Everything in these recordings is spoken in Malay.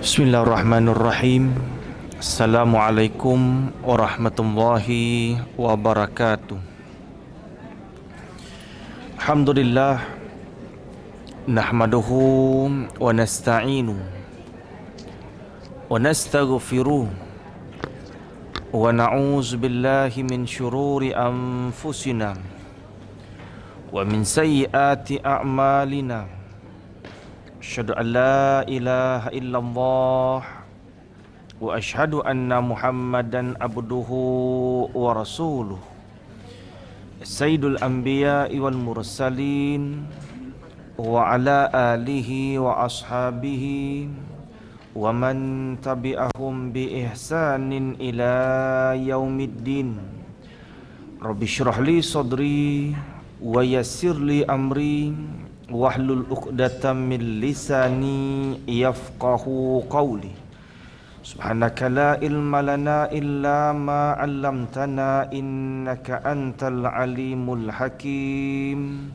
Bismillahirrahmanirrahim. Assalamualaikum warahmatullahi wabarakatuh. Alhamdulillah, nahmaduhu wa nasta'inu wa nastaghfiruh wa na'udzu billahi min syururi anfusina wa min sayyiati a'malina. Asyhadu an la ilaha illallah wa asyhadu anna Muhammadan abduhu wa rasuluh. Sayyidul anbiya'i wal mursalin wa ala alihi wa ashabihi wa man tabi'ahum bi ihsanin ila yaumiddin. Rabbi shrah li sadri wa yassir li amri wahlul 'uqdatam min lisani yafqahu qawli. Subhanaka la ilma lana illa ma 'allamtana innaka antal alimul hakim.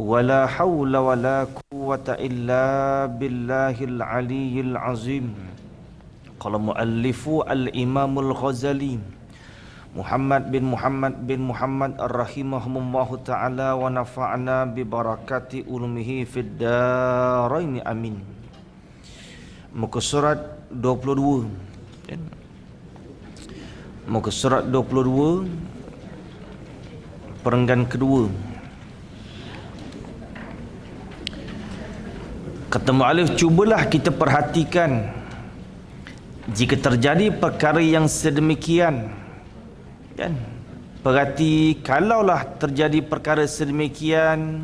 Wala haula wala quwwata illa billahil aliyyil azim. Qala muallifu al-Imamul Ghazali Muhammad bin Muhammad ar-rahimahumullahu ta'ala wa nafa'na bi barakati ulumihi fid darain amin. Muka surat 22. Muka surat 22 perenggan kedua. Kata mu'alif, cubalah kita perhatikan jika terjadi perkara yang sedemikian, kan? Berarti kalaulah terjadi perkara sedemikian,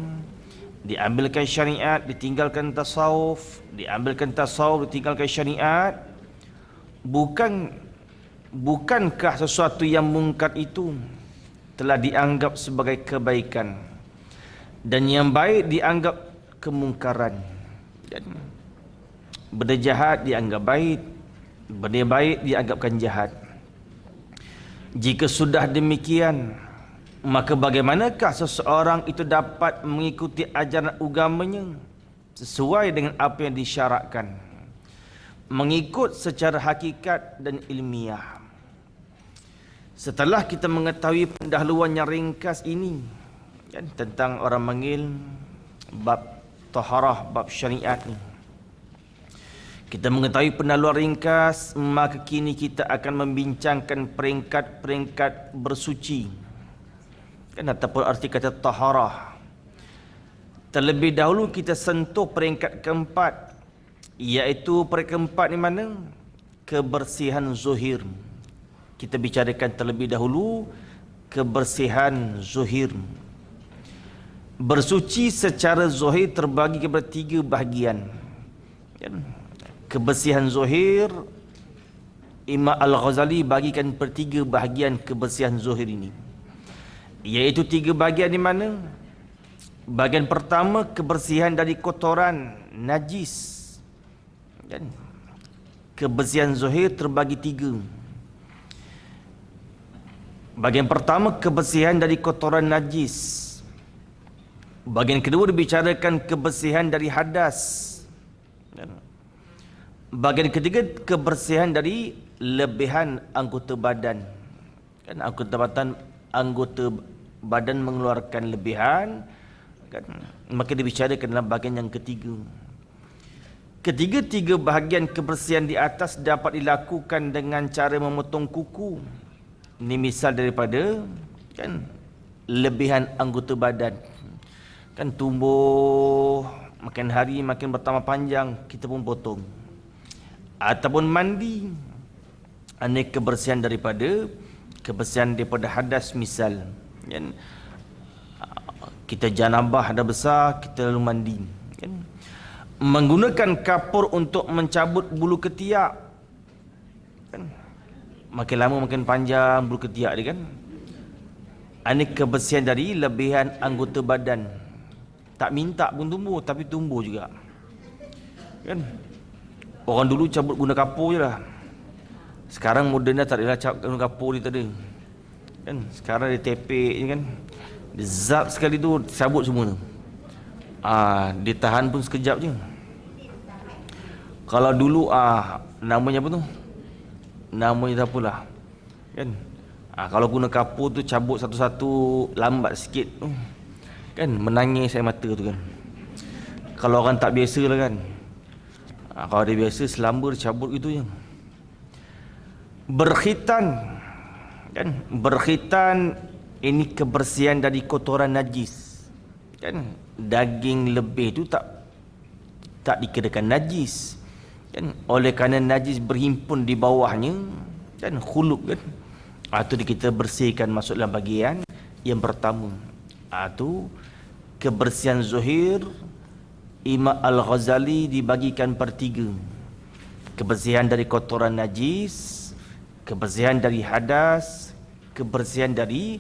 diambilkan syariat, ditinggalkan tasawuf, diambilkan tasawuf, ditinggalkan syariat, bukankah sesuatu yang mungkar itu telah dianggap sebagai kebaikan dan yang baik dianggap kemungkaran? Benda jahat dianggap baik, benda baik dianggapkan jahat. Jika sudah demikian, maka bagaimanakah seseorang itu dapat mengikuti ajaran agamanya sesuai dengan apa yang disyaratkan, mengikut secara hakikat dan ilmiah? Setelah kita mengetahui pendahuluan yang ringkas ini, kan, tentang orang manggil bab taharah, bab syariat ni, kita mengetahui pendahuluan ringkas, maka kini kita akan membincangkan peringkat-peringkat bersuci, kan, ataupun arti kata taharah. Terlebih dahulu kita sentuh peringkat keempat, iaitu peringkat keempat ni mana? Kebersihan zuhir. Kita bicarakan terlebih dahulu kebersihan zuhir. Bersuci secara zuhir terbagi kepada 3 bahagian, kan? Kebersihan zuhir, Imam Al-Ghazali bagikan per 3 bahagian kebersihan zuhir ini, iaitu 3 bahagian di mana? Bahagian pertama, kebersihan dari kotoran najis, kan? Kebersihan zuhir terbagi 3. Bahagian pertama, kebersihan dari kotoran najis. Bahagian kedua dibicarakan kebersihan dari hadas, kan? Bahagian ketiga, kebersihan dari lebihan anggota badan, kan? Anggota badan mengeluarkan lebihan, kan? Maka dibicarakan dalam bahagian yang ketiga. Ketiga-tiga bahagian kebersihan di atas dapat dilakukan dengan cara memotong kuku. Ini misal daripada, kan, lebihan anggota badan, kan, tumbuh makin hari makin bertambah panjang, kita pun potong. Ataupun mandi, ini kebersihan daripada hadas misal, kan? Kita janabah dah besar, kita lalu mandi, kan? Menggunakan kapur untuk mencabut bulu ketiak, kan? Makin lama makin panjang bulu ketiak dia, kan? Ini kebersihan dari lebihan anggota badan. Tak minta pun tumbuh, tapi tumbuh juga, kan? Orang dulu cabut guna kapur je lah. Sekarang moden dah tak adalah guna kapur dia tak ada, kan? Sekarang dia tepek je, kan? Dia zap sekali tu cabut semua tu. Dia tahan pun sekejap je. Kalau dulu namanya apa tu? Namanya tak apalah. Kan? Kalau guna kapur tu cabut satu-satu lambat sikit. Kan menangis air mata tu kan. Kalau orang tak biasa lah kan. Kalau dia biasa selamba dia cabut gitu je. Berkhitan. Kan? Berkhitan ini kebersihan dari kotoran najis. Kan? Daging lebih tu tak dikirakan najis. Kan? Oleh kerana najis berhimpun di bawahnya, kan khuluk kan. Itu kita bersihkan masuk dalam bahagian yang pertama. Itu kebersihan zuhir. Imam Al-Ghazali dibagikan per 3. Kebersihan dari kotoran najis, kebersihan dari hadas, kebersihan dari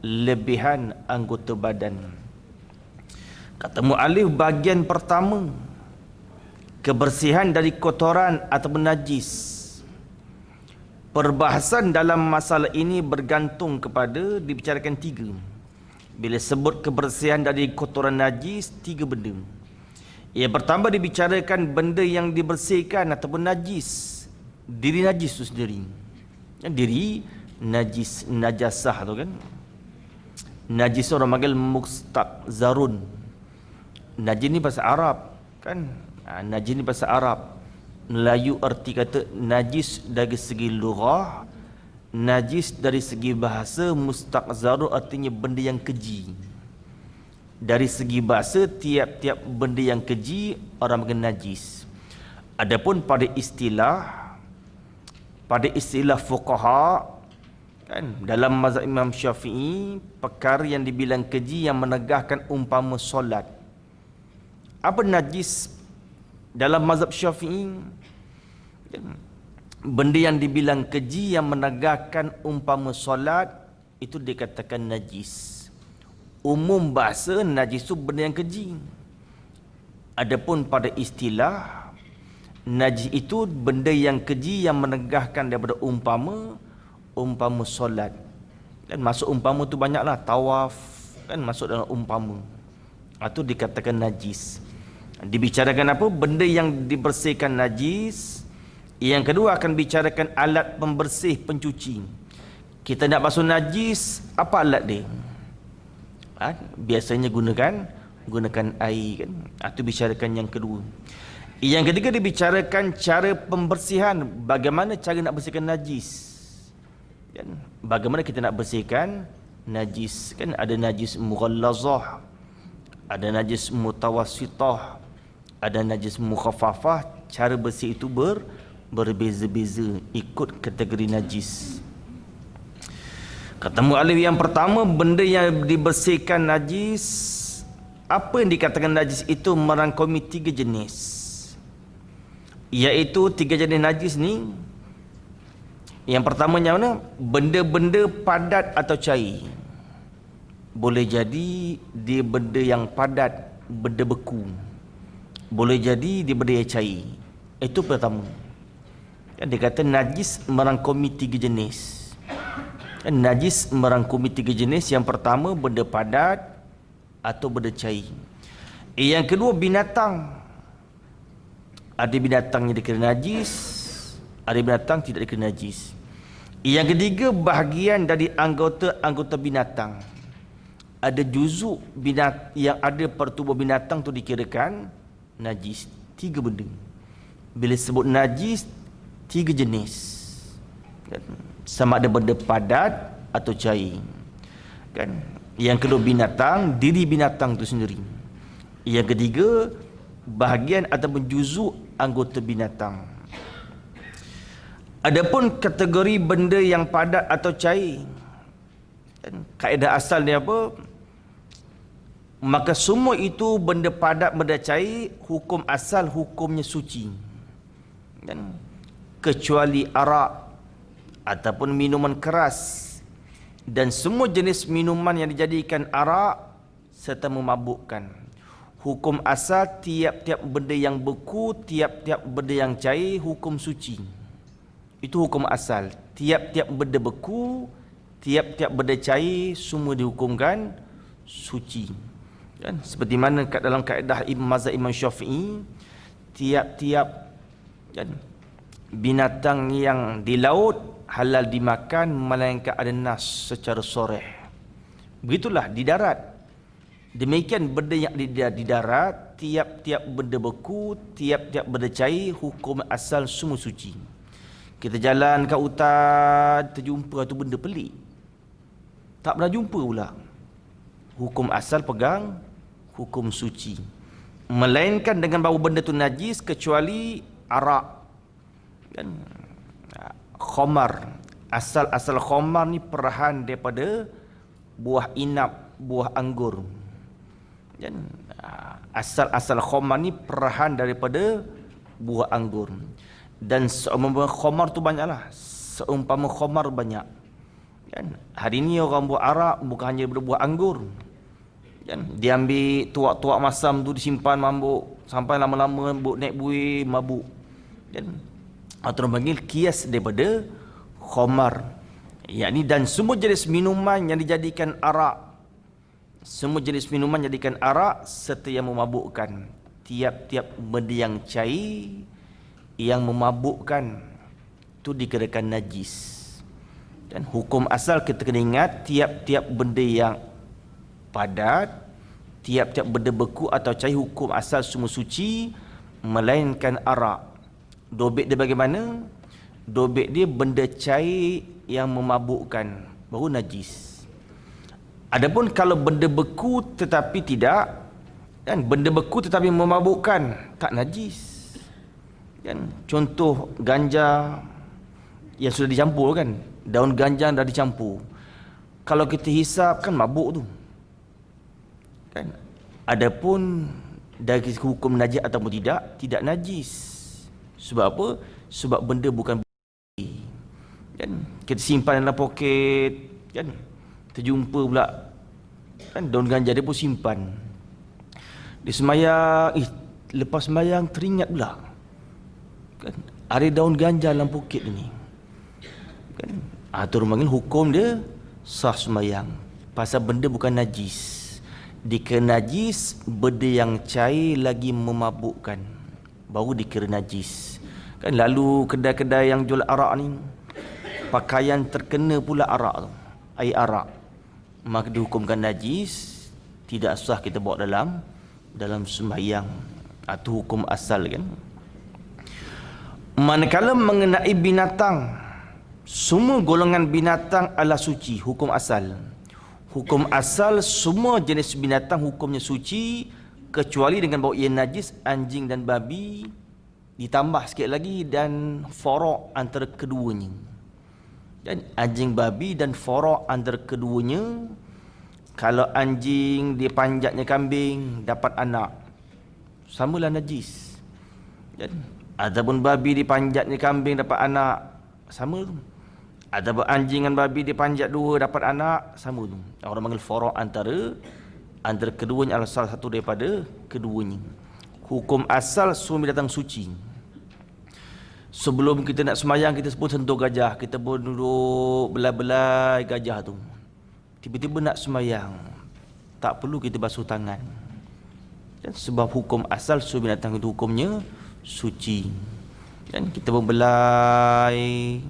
lebihan anggota badan. Kata mu'alif bahagian pertama, kebersihan dari kotoran atau najis. Perbahasan dalam masalah ini bergantung kepada dibicarakan 3. Bila sebut kebersihan dari kotoran najis, 3 benda. Yang pertama dibicarakan benda yang dibersihkan ataupun najis. Diri najis itu sendiri. Diri najis, najasah tu kan. Najis orang panggil mustaqzarun. Najis ni bahasa Arab kan. Najis ni bahasa Arab. Melayu arti kata najis dari segi lughah, najis dari segi bahasa. Mustaqzaru artinya benda yang keji. Dari segi bahasa, tiap-tiap benda yang keji orang panggil najis. Adapun pada istilah fuqaha kan, dalam mazhab Imam Syafi'i, perkara yang dibilang keji yang menegahkan umpama solat. Apa najis dalam mazhab Syafi'i? Benda yang dibilang keji yang menegahkan umpama solat, itu dikatakan najis. Umum bahasa najis itu benda yang keji. Adapun pada istilah, najis itu benda yang keji yang menegahkan daripada umpama solat. Dan masuk umpama tu banyaklah, tawaf kan masuk dalam umpama. Itu dikatakan najis. Dibicarakan apa? Benda yang dibersihkan najis. Yang kedua akan bicarakan alat pembersih pencuci. Kita nak basuh najis, apa alat dia? Biasanya gunakan air kan. Itu bicarakan yang kedua. Yang ketiga dibicarakan cara pembersihan. Bagaimana cara nak bersihkan najis? Kan? Bagaimana kita nak bersihkan najis? Kan ada najis mughallazah, ada najis mutawassitah, ada najis mukhaffafah. Cara bersih itu berbeza-beza ikut kategori najis. Kata mu'alif yang pertama, benda yang dibersihkan najis. Apa yang dikatakan najis itu merangkumi 3 jenis. Iaitu 3 jenis najis ni. Yang pertamanya mana? Benda-benda padat atau cair. Boleh jadi dia benda yang padat, benda beku. Boleh jadi dia benda yang cair. Itu pertama. Dia kata najis merangkumi 3 jenis. Najis merangkumi 3 jenis. Yang pertama benda padat atau benda cair. Yang kedua binatang. Ada binatang yang dikira najis, ada binatang tidak dikira najis. Yang ketiga bahagian dari anggota binatang. Ada juzuk yang ada pada tubuh binatang tu dikirakan najis. 3 benda. Bila sebut najis, 3 jenis. Sama ada benda padat atau cair. Kan? Yang kedua binatang, diri binatang itu sendiri. Yang ketiga bahagian ataupun juzuk anggota binatang. Adapun kategori benda yang padat atau cair, kaedah asal dia apa? Maka semua itu benda padat, benda cair, hukum asal hukumnya suci. Dan kecuali arak ataupun minuman keras dan semua jenis minuman yang dijadikan arak serta memabukkan. Hukum asal tiap-tiap benda yang beku, tiap-tiap benda yang cair, hukum suci. Itu hukum asal. Tiap-tiap benda beku, tiap-tiap benda cair, semua dihukumkan suci. Kan? Seperti mana dalam kaedah mazhab Imam Syafi'i, tiap-tiap Kan? Binatang yang di laut halal dimakan melainkan ada nas secara soreh. Begitulah di darat. Demikian benda yang di darat, tiap-tiap benda beku, tiap-tiap benda cair, hukum asal semua suci. Kita jalan kat hutan, terjumpa tu benda pelik. Tak pernah jumpa pula. Hukum asal pegang, hukum suci. Melainkan dengan bahawa benda tu najis kecuali arak. Kan? Khamar. Asal-asal khamar ni perahan daripada buah inap, buah anggur. Kan? Asal-asal khamar ni perahan daripada buah anggur. Dan seumpama khamar tu banyaklah. Seumpama khamar banyak. Kan? Hari ni orang buat arak bukan hanya berbuah anggur. Kan? Dia ambil tuak-tuak masam tu disimpan mabuk sampai lama-lama naik buih mabuk. Kan? Atau orang panggil kias daripada khamar. Yakni dan semua jenis minuman yang dijadikan arak. Semua jenis minuman jadikan arak serta yang memabukkan. Tiap-tiap benda yang cair yang memabukkan tu dikirakan najis. Dan hukum asal kita kena ingat tiap-tiap benda yang padat, tiap-tiap benda beku atau cair hukum asal semua suci melainkan arak. Dobek dia bagaimana? Dobek dia benda cair yang memabukkan, baru najis. Adapun kalau benda beku tetapi tidak, kan, benda beku tetapi memabukkan, tak najis. Kan? Contoh ganja yang sudah dicampur kan, daun ganja dah dicampur. Kalau kita hisap kan mabuk tu. Kan? Adapun dari hukum najis ataupun tidak najis. Sebab apa? Sebab benda bukan kan? Kita simpan dalam poket kan? Terjumpa pula kan daun ganja dia pun simpan. Di semayang, lepas semayang teringat pula kan, ada daun ganja dalam poket ni. Kan? Tu rumah hukum dia sah semayang. Pasal benda bukan najis. Dikira najis benda yang cair lagi memabukkan, baru dikira najis. Kan lalu kedai-kedai yang jual arak ni pakaian terkena pula arak tu, air arak, maka dihukumkan najis, tidak sah kita bawa dalam sembahyang. Itu hukum asal kan. Manakala mengenai binatang, semua golongan binatang adalah suci, hukum asal. Hukum asal semua jenis binatang hukumnya suci kecuali dengan bahawa ia najis, anjing dan babi, ditambah sikit lagi dan forok antara keduanya. Dan anjing babi dan forok antara keduanya, kalau anjing dia panjatnya kambing dapat anak, samalah najis. Dan ataupun babi dipanjatnya kambing dapat anak, sama tu. Ataupun anjing dan babi dipanjat dua dapat anak, sama tu. Orang panggil forok antara keduanya adalah salah satu daripada keduanya. Hukum asal semua binatang suci. Sebelum kita nak semayang, kita pun sentuh gajah, kita pun duduk belai-belai gajah tu. Tiba-tiba nak semayang, tak perlu kita basuh tangan. Dan sebab hukum asal semua binatang itu hukumnya suci. Kan kita pun belai,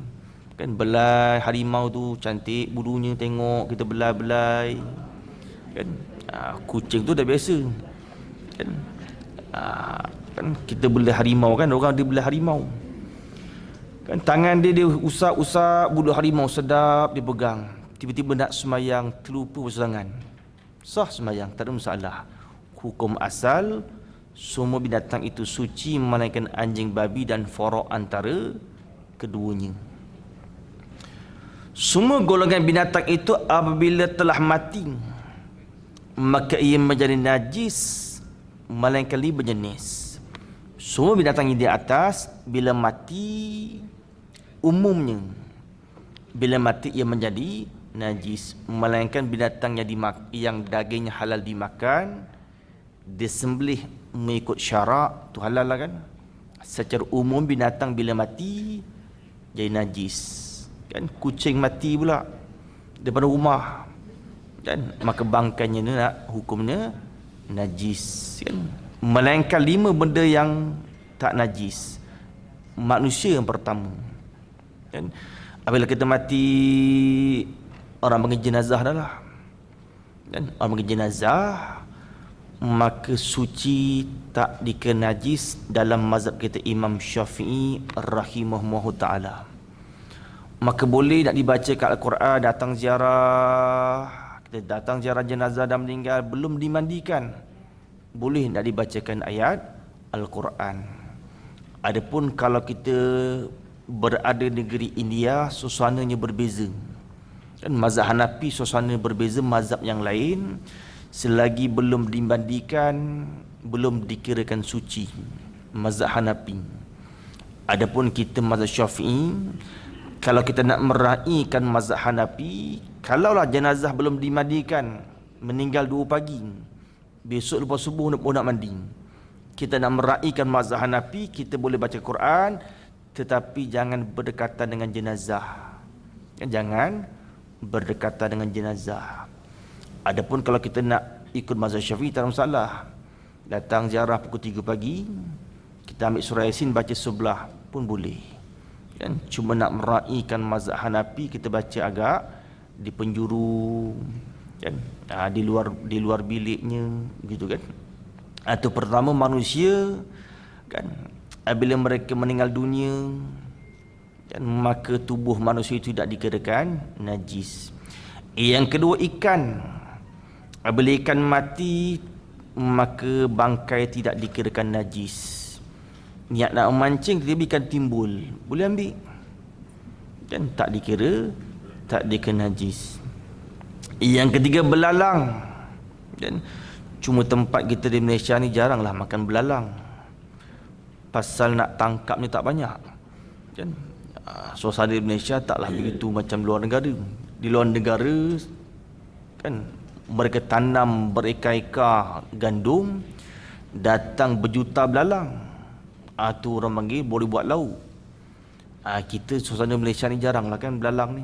kan belai harimau tu cantik bulunya, tengok kita belai-belai. Kan kucing tu dah biasa. Kan kan kita belai harimau, kan orang dia belai harimau. Kan tangan dia usap-usap bulu harimau, sedap dia pegang. Tiba-tiba nak semayang terlupa basuh tangan, sah semayang, tak ada masalah. Hukum asal semua binatang itu suci melainkan anjing, babi dan forok antara keduanya. Semua golongan binatang itu apabila telah mati maka ia menjadi najis melainkan 5 jenis. Semua binatang yang di atas bila mati umumnya bila mati ia menjadi najis, melainkan binatang yang dagingnya halal dimakan, disembelih mengikut syarak tu halal lah kan. Secara umum binatang bila mati jadi najis. Kan kucing mati pula daripada rumah, kan maka bangkainya ni nak hukumnya najis kan. Melainkan 5 benda yang tak najis. manusia yang pertama. Kan? Apabila kita mati, orang panggil jenazah dah lah. Kan? Orang panggil jenazah, maka suci tak dikena najis dalam mazhab kita Imam Syafi'i rahimahullahu ta'ala. Maka boleh nak dibaca kat Al-Quran, datang ziarah, kita datang ziarah jenazah dah meninggal, belum dimandikan, boleh nak dibacakan ayat Al-Quran. Adapun kalau kita berada di negeri India, suasananya berbeza. Kan mazhab Hanafi suasana berbeza mazhab yang lain. Selagi belum dimandikan, belum dikirakan suci, mazhab Hanafi. Adapun kita mazhab Syafi'i, kalau kita nak meraihkan mazhab Hanafi, kalaulah jenazah belum dimandikan, meninggal 2 pagi, besok lepas subuh nak mandi, kita nak meraihkan mazhab Hanafi, kita boleh baca Quran, tetapi jangan berdekatan dengan jenazah. Jangan berdekatan dengan jenazah. Adapun kalau kita nak ikut mazhab Syafi'i, tak ada masalah. Datang ziarah pukul 3 pagi, kita ambil surah Yasin, baca sebelah pun boleh. Kan? Cuma nak meraihkan mazhab Hanafi, kita baca agak di penjuru, kan? Di luar biliknya, gitu kan. Atau pertama manusia, kan, apabila mereka meninggal dunia, kan, maka tubuh manusia itu tidak dikirakan najis. Yang kedua, ikan. Apabila ikan mati, maka bangkai tidak dikirakan najis. Niat nak memancing, tiba-tiba ikan timbul, boleh ambil, kan, tak dikira najis. Yang ketiga, belalang. Dan cuma tempat kita di Malaysia ni jaranglah makan belalang, pasal nak tangkap ni tak banyak, kan. Suasana di Malaysia taklah begitu macam luar negara. Di luar negara, kan, mereka tanam berekar-ekar gandum, datang berjuta belalang. Tu orang panggil boleh buat lauk. Kita suasana Malaysia ni jarang lah, kan, belalang ni.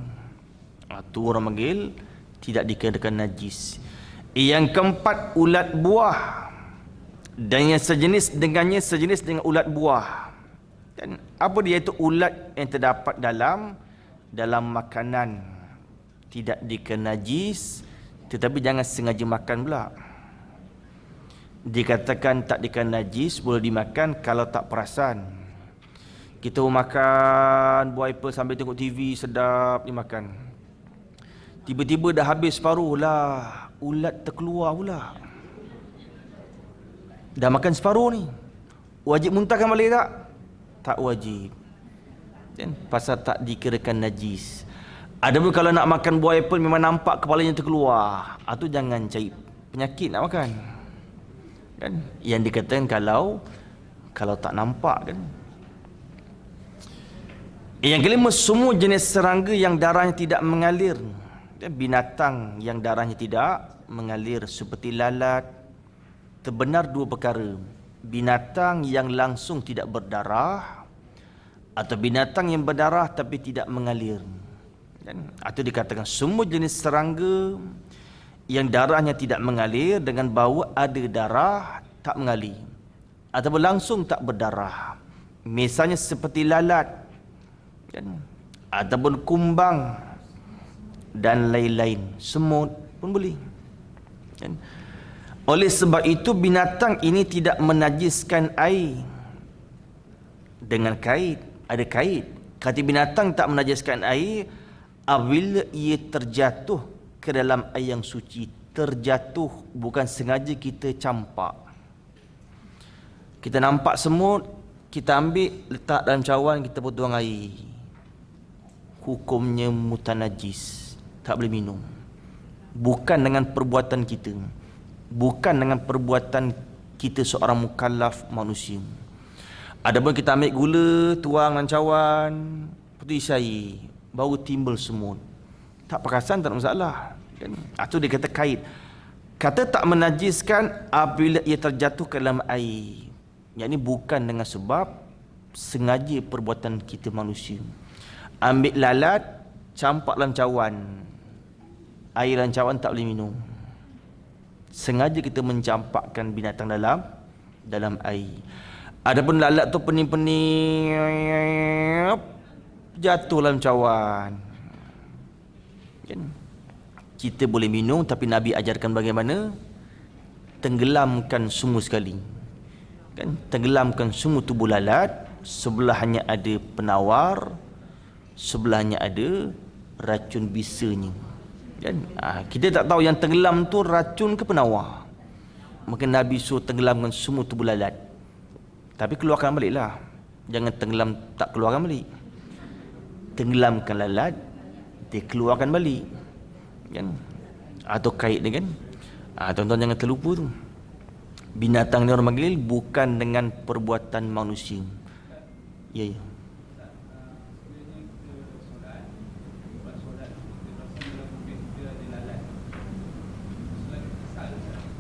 Tu orang panggil tidak dikirakan najis. Yang keempat, ulat buah. Dan yang sejenis dengannya, sejenis dengan ulat buah. Dan apa dia itu? Ulat yang terdapat dalam makanan, tidak dikena najis, tetapi jangan sengaja makan pula. Dikatakan tak dikena najis, boleh dimakan kalau tak perasan. Kita makan buah apple sambil tengok TV, sedap dimakan. Tiba-tiba dah habis separuh lah, ulat terkeluar pula. Dah makan separuh ni, wajib muntahkan balik tak? Tak wajib. Dan pasal tak dikirakan najis. Adapun kalau nak makan buah apple memang nampak kepalanya terkeluar, tu jangan cari penyakit nak makan. Kan? Yang dikatakan kalau tak nampak, kan. Yang kelima, semua jenis serangga yang darahnya tidak mengalir. Dan binatang yang darahnya tidak mengalir seperti lalat. Terbenar 2 perkara. Binatang yang langsung tidak berdarah, atau binatang yang berdarah tapi tidak mengalir. Dan atau dikatakan semua jenis serangga yang darahnya tidak mengalir dengan bau ada darah tak mengalir, ataupun langsung tak berdarah. Misalnya seperti lalat, kan, ataupun kumbang dan lain-lain, semut pun boleh, kan. Oleh sebab itu binatang ini tidak menajiskan air dengan kait. Ada kait. Kata binatang tak menajiskan air apabila ia terjatuh ke dalam air yang suci. Terjatuh, bukan sengaja kita campak. Kita nampak semut, kita ambil, letak dalam cawan, kita tuang air. Hukumnya mutanajis, tak boleh minum. Bukan dengan perbuatan kita, bukan dengan perbuatan kita seorang mukallaf manusia. Adapun kita ambil gula, tuang dalam cawan, lepas tu isi air, baru timbul semut, tak perasan, tak ada masalah, kan? Itu dia kata kait. Kata tak menajiskan apabila ia terjatuh ke dalam air, yang ini bukan dengan sebab sengaja perbuatan kita manusia. Ambil lalat, campak dalam cawan, air dalam cawan tak boleh minum. Sengaja kita mencampakkan binatang dalam air. Adapun lalat tu pening-pening jatuh dalam cawan. Kan? Kita boleh minum, tapi Nabi ajarkan bagaimana tenggelamkan semua sekali. Kan? Tenggelamkan semua tubuh lalat. Sebelahnya ada penawar, sebelahnya ada racun bisanya. Kan? Kita tak tahu yang tenggelam tu racun ke penawar. Maka Nabi suruh tenggelamkan semua tubuh lalat. Tapi keluarkan baliklah. Jangan tenggelam tak keluarkan balik. Tenggelamkan lalat, dia keluarkan balik. Kan? Atau kait dia kan. Tuan-tuan jangan terlupa tu. Binatang ni orang panggil bukan dengan perbuatan manusia. Ya, ya.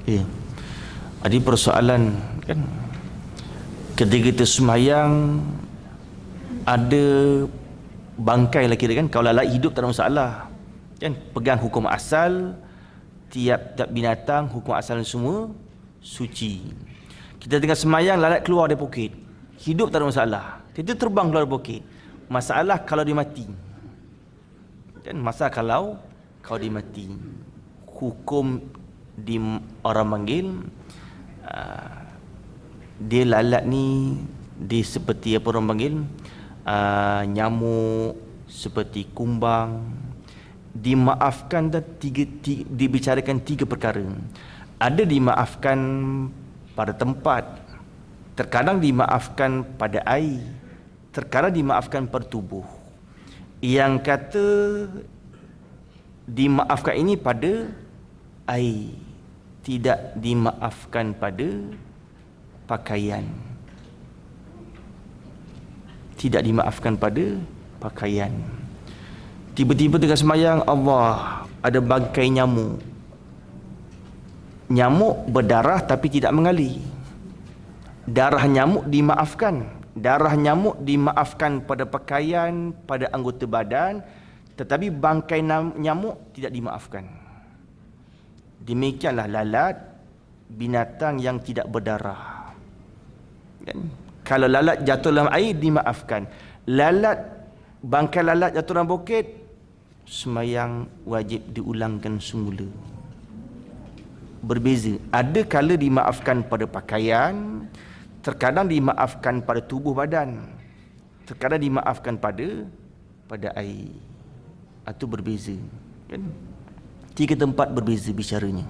Ya. Ada persoalan kan, ketika kita semayang ada bangkai lah kira kan. Kalau lalat hidup tak ada masalah kan, pegang hukum asal. Tiap binatang hukum asal semua suci. Kita tengah semayang, lalat keluar dari bukit, hidup tak ada masalah. Kita terbang keluar dari bukit. Masalah kalau dia mati kan, masalah kalau dia mati. Hukum di orang panggil dia lalat ni, dia seperti apa orang panggil nyamuk, seperti kumbang. Dimaafkan dan dibicarakan tiga perkara. Ada dimaafkan pada tempat, terkadang dimaafkan pada air, terkadang dimaafkan pada tubuh. Yang kata dimaafkan ini pada air, tidak dimaafkan pada pakaian. Tidak dimaafkan pada pakaian. Tiba-tiba tengah semayang, Allah, ada bangkai nyamuk. Nyamuk berdarah tapi tidak mengalir. Darah nyamuk dimaafkan. Darah nyamuk dimaafkan pada pakaian, pada anggota badan, tetapi bangkai nyamuk tidak dimaafkan. Demikianlah lalat, binatang yang tidak berdarah. Kan? Kalau lalat jatuh dalam air dimaafkan. Bangkai lalat jatuh dalam bukit, semayang wajib diulangkan semula. Berbeza. Ada kala dimaafkan pada pakaian, terkadang dimaafkan pada tubuh badan, terkadang dimaafkan pada air. Itu berbeza. Kan? 3 tempat berbeza bicaranya.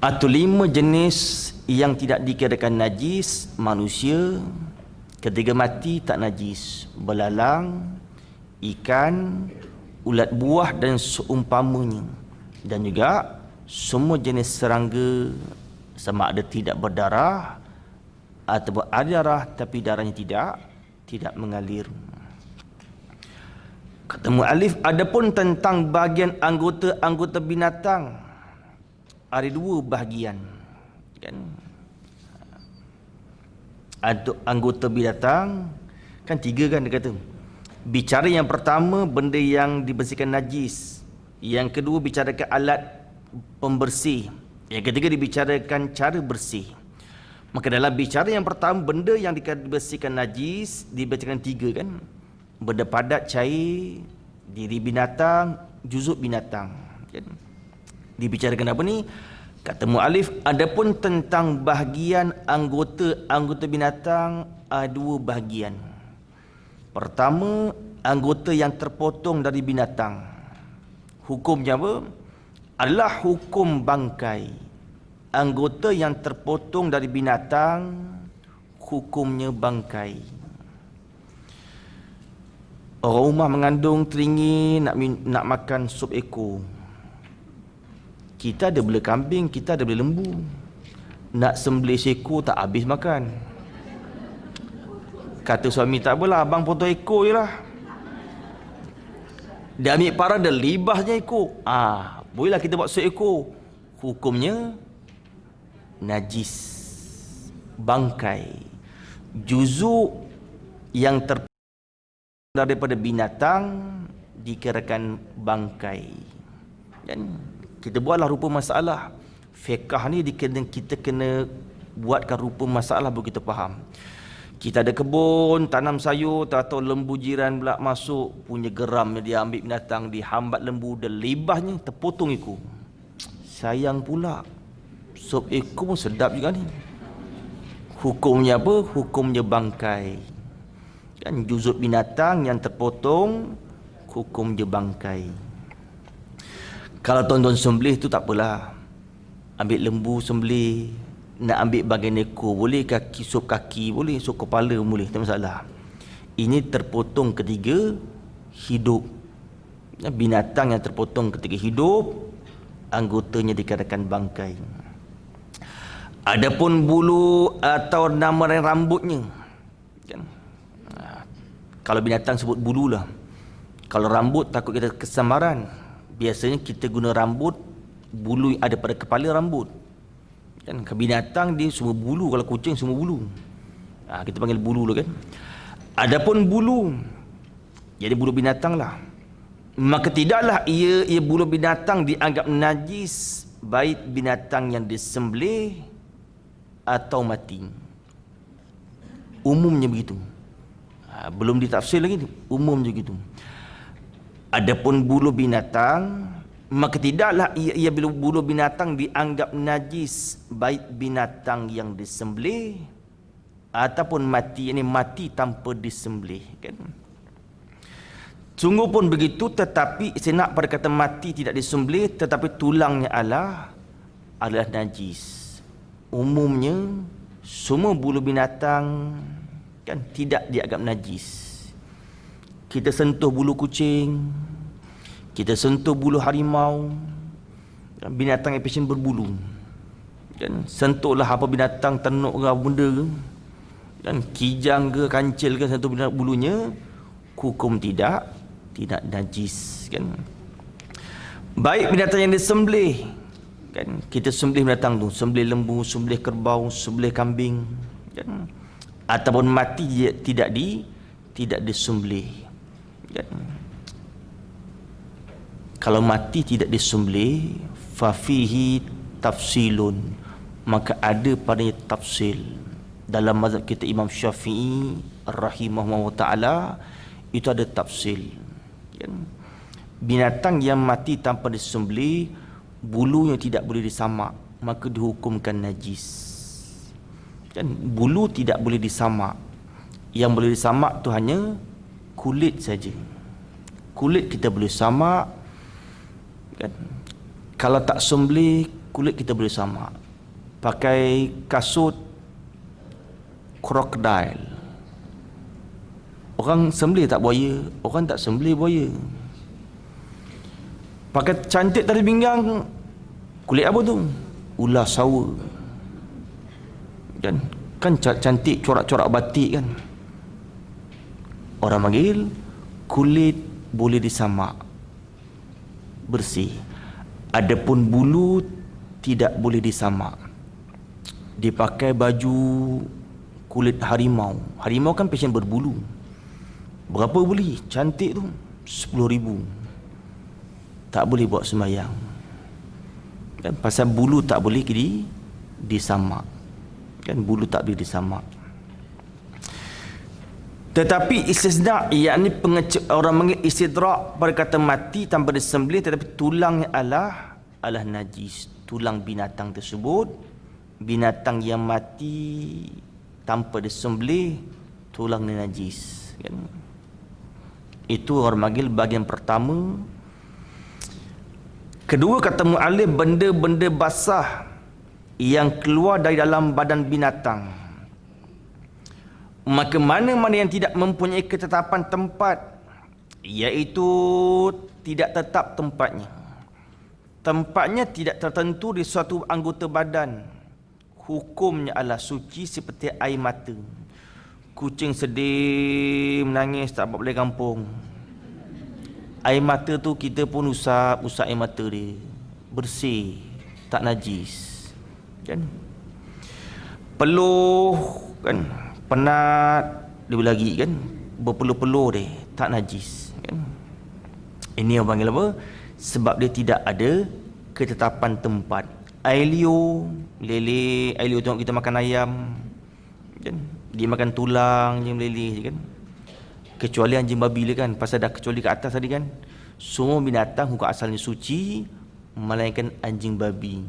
Atau 5 jenis yang tidak dikirakan najis manusia, ketika mati tak najis. Belalang, ikan, ulat buah dan seumpamanya. Dan juga semua jenis serangga, sama ada tidak berdarah atau ada darah tapi darahnya tidak mengalir. Kata muallif, adapun tentang bahagian anggota binatang ada 2 bahagian. Kan? Anggota binatang kan 3 kan dia kata. Bicara yang pertama benda yang dibersihkan najis. Yang kedua bicarakan alat pembersih. Yang ketiga dibicarakan cara bersih. Maka dalam bicara yang pertama benda yang dibersihkan najis dibicarakan 3 kan. Benda padat, cair, diri binatang, juzuk binatang. Kan? Dibicarakan apa ni? Kata muallif, adapun tentang bahagian anggota binatang ada 2 bahagian. Pertama, anggota yang terpotong dari binatang. Hukumnya apa? Adalah hukum bangkai. Anggota yang terpotong dari binatang, hukumnya bangkai. Orang rumah mengandung teringin nak makan sup ekor. Kita ada bela kambing, kita ada bela lembu. Nak sembelih seekor tak habis makan. Kata suami, tak apalah, abang potong ekor je lah. Dia ambil parah, dia libasnya ekor. Bolehlah kita buat sup ekor. Hukumnya najis, bangkai. Juzuk yang daripada binatang dikirakan bangkai. Dan kita buatlah rupa masalah. Fiqh ni kita kena buatkan rupa masalah baru kita faham. Kita ada kebun, tanam sayur, tahu lembu jiran pula masuk, punya geramnya dia ambil binatang, dihambat lembu, dia libahnya, terpotong ekor. Sayang pula, sop ekor pun sedap juga ni. Hukumnya apa? Hukumnya bangkai. Kan juzuk binatang yang terpotong, hukumnya bangkai. Kalau tuan-tuan sembelih tu tak apalah. Ambil lembu sembelih, nak ambil bahagian ekor boleh, kaki, sop kaki boleh, sop kepala boleh, tak masalah. Ini terpotong ketika hidup. Binatang yang terpotong ketika hidup, anggotanya dikatakan bangkai. Adapun bulu atau nama rambutnya, kan? Kalau binatang sebut bulu lah. Kalau rambut takut kita kesamaran. Biasanya kita guna rambut, bulu yang ada pada kepala rambut. Kan binatang dia semua bulu, kalau kucing semua bulu. Kita panggil bulu lah kan. Adapun bulu, jadi bulu binatang lah. Maka tidaklah ia bulu binatang dianggap najis, baik binatang yang disembelih atau mati. Umumnya begitu. Belum ditafsir lagi, umumnya begitu. Adapun bulu binatang, maka tidaklah ia bulu binatang dianggap najis, baik binatang yang disembelih ataupun mati, ini mati tanpa disembelih, kan? Sungguh pun begitu, tetapi senak pada kata mati tidak disembelih tetapi tulangnya adalah najis. Umumnya semua bulu binatang kan tidak dianggap najis. Kita sentuh bulu kucing, kita sentuh bulu harimau, binatang yang pasien berbulu, kan? Sentuhlah apa binatang tenuk ke apa benda ke, kan? Kijang ke kancil ke, sentuh bulunya, hukum tidak najis, kan? Baik binatang yang disembelih, kan? Kita sembelih binatang tu, sembelih lembu, sembelih kerbau, sembelih kambing, kan? Ataupun mati tidak disembelih, kan? Kalau mati tidak disembelih, fafihi tafsilun, maka ada padanya tafsil. Dalam mazhab kita Imam Syafi'i rahimahullah ta'ala, itu ada tafsil, kan? Binatang yang mati tanpa disembelih, bulunya tidak boleh disamak, maka dihukumkan najis, kan? Bulu tidak boleh disamak. Yang boleh disamak tu hanya kulit saja. Kulit kita boleh samak, kan? Kalau tak sembelih, kulit kita boleh samak. Pakai kasut krokodil, orang sembelih tak buaya, orang tak sembelih buaya. Pakai cantik tali pinggang, kulit apa tu? Ular sawa, kan? Kan cantik corak-corak batik, kan? Orang panggil kulit boleh disamak, bersih. Adapun bulu tidak boleh disamak. Dipakai baju kulit harimau. Harimau kan pasien berbulu. Berapa beli? Cantik tu 10,000. Tak boleh buat sembahyang, kan? Pasal bulu tak boleh disamak, kan? Bulu tak boleh disamak. Tetapi istisna, yakni orang panggil istidrak pada kata mati tanpa disembelih tetapi tulangnya adalah najis. Tulang binatang tersebut, binatang yang mati tanpa disembelih, tulangnya najis, kan? Itu orang panggil bahagian pertama. Kedua, kata mu'alif, benda-benda basah yang keluar dari dalam badan binatang. Maka mana-mana yang tidak mempunyai ketetapan tempat, iaitu tidak tetap tempatnya, tempatnya tidak tertentu di suatu anggota badan, hukumnya adalah suci seperti air mata. Kucing sedih menangis tak boleh kampung, air mata tu kita pun usap air mata dia, bersih, tak najis, kan? Peluh, kan? Penat dia lagi, kan? Berpeluh-peluh dia tak najis, kan? Ini yang panggil apa? Sebab dia tidak ada ketetapan tempat. Air liur, lele, air liur tengok kita makan ayam, kan? Dia makan tulang je meleleh je kan. Kecuali anjing babi dia kan, pasal dah kecuali ke atas tadi kan. Semua binatang hukum asalnya suci, melainkan anjing babi.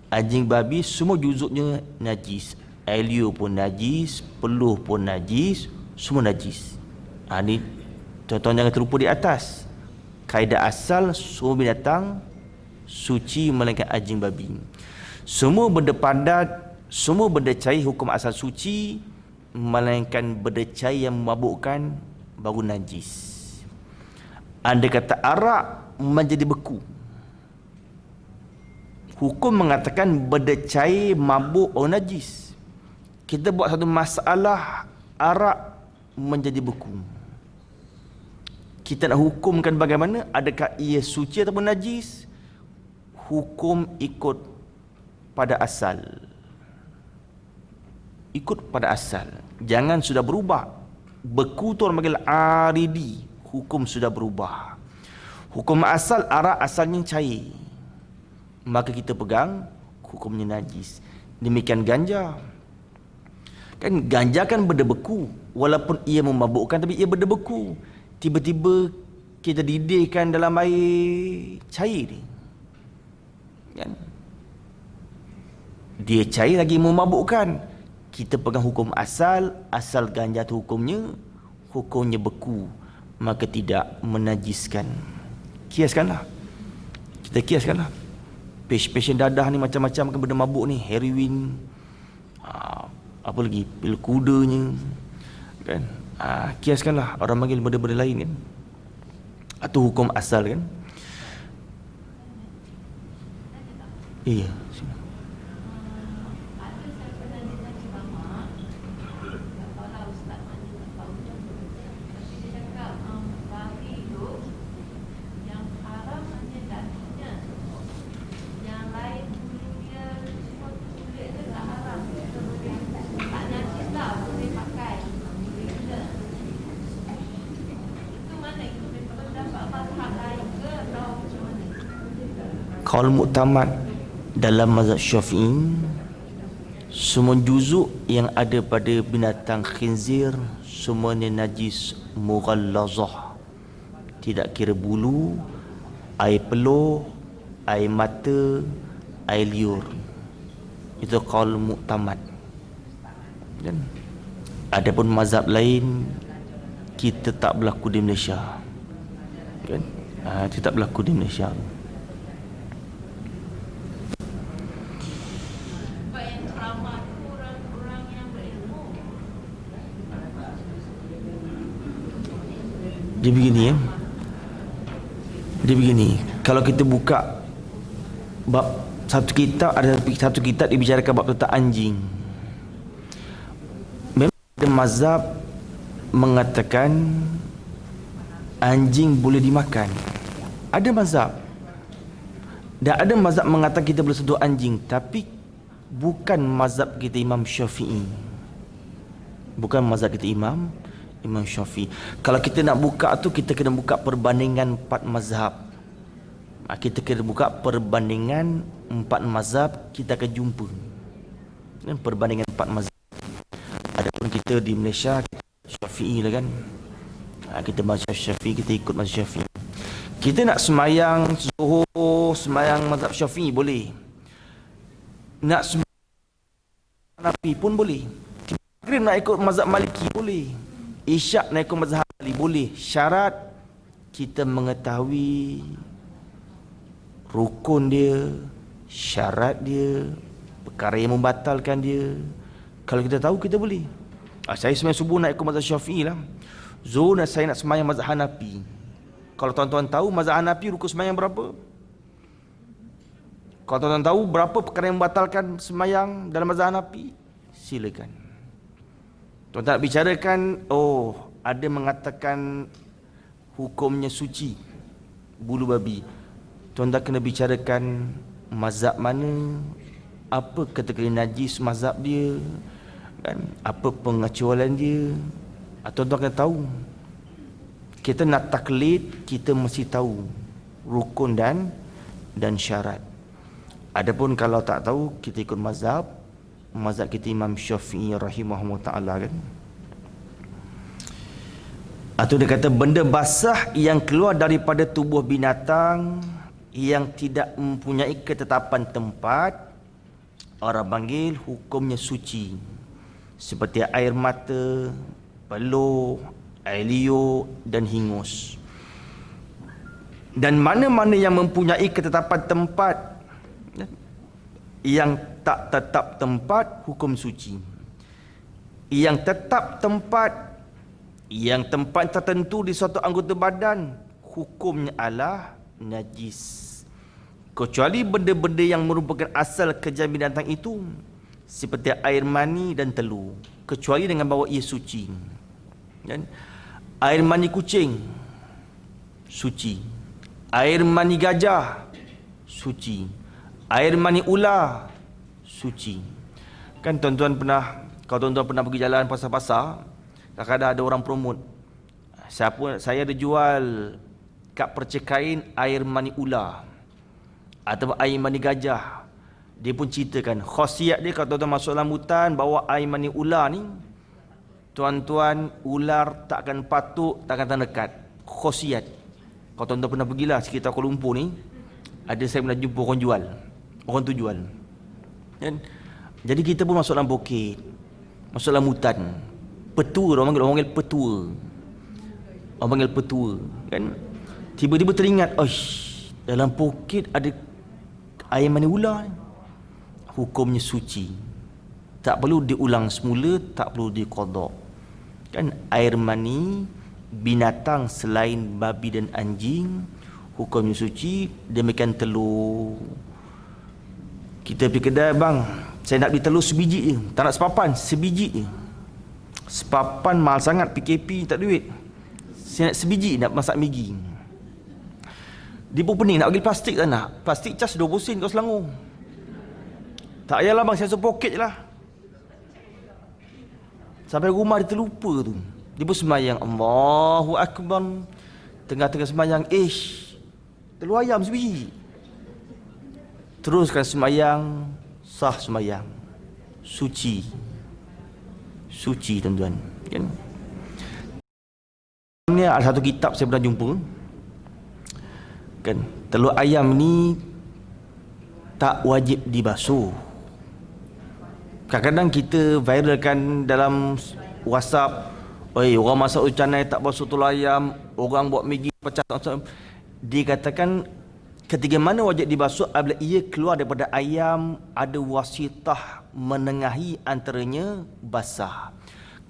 Anjing babi semua juzuknya najis. Air liur pun najis, peluh pun najis, semua najis. Ni tuan-tuan jangan terlupa di atas. Kaedah asal semua binatang suci melainkan anjing babi. Semua benda padat, semua benda cair hukum asal suci melainkan benda cair yang memabukkan baru najis. Anda kata arak menjadi beku, hukum mengatakan benda cair mabuk najis. Kita buat satu masalah arak menjadi beku. Kita nak hukumkan bagaimana? Adakah ia suci ataupun najis? Hukum ikut pada asal. Ikut pada asal. Jangan sudah berubah. Beku tu orang panggil aridi. Hukum sudah berubah. Hukum asal arak asalnya cair. Maka kita pegang hukumnya najis. Demikian ganja. Kan ganja kan benda beku. Walaupun ia memabukkan tapi ia benda beku. Tiba-tiba kita didihkan dalam air cair ni. Kan? Dia cair lagi memabukkan. Kita pegang hukum asal. Asal ganja tu hukumnya beku. Maka tidak menajiskan. Kiaskanlah. Kita kiaskanlah. Pasien dadah ni macam-macam kan benda mabuk ni. Heroin. Apa lagi? Pil kudanya. Kan? Kiaskanlah. Orang panggil benda-benda lain kan. Atau hukum asal kan. Iya. Qaul muktamad dalam mazhab Syafi'i, semua juzuk yang ada pada binatang khinzir semuanya najis mughallazah. Tidak kira bulu, air peluh, air mata, air liur. Itu qaul muktamad. Dan adapun mazhab lain kita tak berlaku di Malaysia. Kan? Kita tak berlaku di Malaysia. Dia begini ya. Dia begini. Kalau kita buka bab satu kitab, ada satu kitab dibicarakan bab tentang anjing. Memang ada mazhab mengatakan anjing boleh dimakan. Ada mazhab. Dan ada mazhab mengatakan kita boleh sentuh anjing, tapi bukan mazhab kita Imam Syafi'i. Bukan mazhab kita Imam Syafi'i. Kalau kita nak buka tu, kita kena buka perbandingan 4 mazhab. Kita kena buka perbandingan 4 mazhab, kita akan jumpa dan perbandingan 4 mazhab. Adapun kita di Malaysia Syafi'i lah kan. Kita mazhab Syafi'i, kita ikut mazhab Syafi'i. Kita nak semayang Zuhur, semayang mazhab Syafi'i boleh. Nak semayang Hanafi pun boleh. Maghrib nak ikut mazhab Maliki boleh. Isyak nak ikut mazhab Hambali boleh. Syarat kita mengetahui rukun dia, syarat dia, perkara yang membatalkan dia. Kalau kita tahu, kita boleh. Saya semayang subuh nak ikut mazhab Syafi'i lah. Zuhur saya nak semayang mazhab Hanafi. Kalau tuan-tuan tahu mazhab Hanafi rukun semayang berapa? Kalau tuan-tuan tahu berapa perkara yang membatalkan semayang dalam mazhab Hanafi, silakan. Tuan-tuan nak bicarakan, ada mengatakan hukumnya suci bulu babi. Tuan-tuan kena bicarakan mazhab mana, apa kategori najis mazhab dia, kan? Apa pengecualian dia. Tuan-tuan kena tahu. Kita nak taklid, kita mesti tahu rukun dan syarat. Adapun kalau tak tahu, kita ikut mazhab kita Imam Syafi'i rahimahullah ta'ala kan. Atau dia kata benda basah yang keluar daripada tubuh binatang yang tidak mempunyai ketetapan tempat, orang panggil hukumnya suci. Seperti air mata, peluh, air liur dan hingus. Dan mana-mana yang mempunyai ketetapan tempat, yang tak tetap tempat, hukum suci. Yang tetap tempat, yang tempat tertentu di suatu anggota badan, hukumnya adalah najis. Kecuali benda-benda yang merupakan asal kejadian binatang itu, seperti air mani dan telur, kecuali dengan bawa ia suci. Dan air mani kucing, suci. Air mani gajah, suci. Air mani ular, suci. Kan tuan-tuan pernah, kalau tuan-tuan pernah pergi jalan pasar-pasar, kadang-kadang ada orang promote, saya ada jual kat percikain air mani ular atau air mani gajah. Dia pun ceritakan khasiat dia. Kalau tuan-tuan masuk dalam hutan bawa air mani ular ni, tuan-tuan, ular tak akan patuk, tak akan dekat. Khasiat. Kalau tuan-tuan pernah pergilah sekitar Kuala Lumpur ni, ada saya pernah jumpa orang jual. Orang tu jual kan? Jadi kita pun masuk dalam bukit, masuk dalam hutan. Petua, orang panggil petua. Orang panggil petua kan? Tiba-tiba teringat, dalam bukit ada air mani ular ni. Hukumnya suci. Tak perlu diulang semula, tak perlu diqada. Kan air mani binatang selain babi dan anjing, hukumnya suci. Demikian telur. Kita pergi kedai, bang, saya nak beli telur sebiji je, tak nak sepapan, sebiji je. Sepapan mahal sangat, PKP tak ada duit. Saya nak sebiji, nak masak Maggi. Dia pun pening, nak bagi plastik tak nak. Plastik cas 20 sen kau Selangor. Tak payahlah bang, saya rasa poket je lah. Sampai rumah dia terlupa tu. Dia pun sembahyang, Allahu Akbar. Tengah-tengah sembahyang, telur ayam sebiji. Teruskan sembahyang, sah sembahyang. Suci. Suci tuan-tuan kan? Ini ada satu kitab saya pernah jumpa kan, telur ayam ni tak wajib dibasuh. Kadang-kadang kita viralkan dalam WhatsApp, orang masak ucanai tak basuh telur ayam, orang buat Maggi pecah. Dikatakan ketika mana wajib dibasuh apabila ia keluar daripada ayam, ada wasitah menengahi antaranya basah.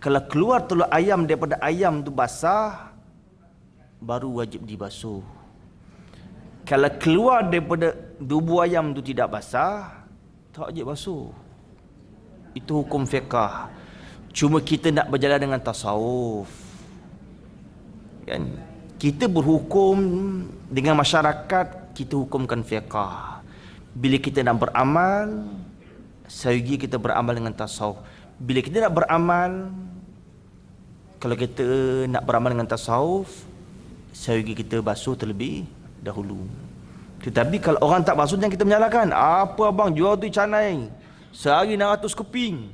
Kalau keluar telur ayam daripada ayam tu basah, baru wajib dibasuh. Kalau keluar daripada tubuh ayam tu tidak basah, tak wajib basuh. Itu hukum fiqah. Cuma kita nak berjalan dengan tasawuf kan? Kita berhukum dengan masyarakat, kita hukumkan fiqah. Bila kita nak beramal, sehingga kita beramal dengan tasawuf. Bila kita nak beramal, kalau kita nak beramal dengan tasawuf, sehingga kita basuh terlebih dahulu. Tetapi kalau orang tak basuh, jangan kita menyalahkan. Apa abang jual tu canai, sehari 600 keping,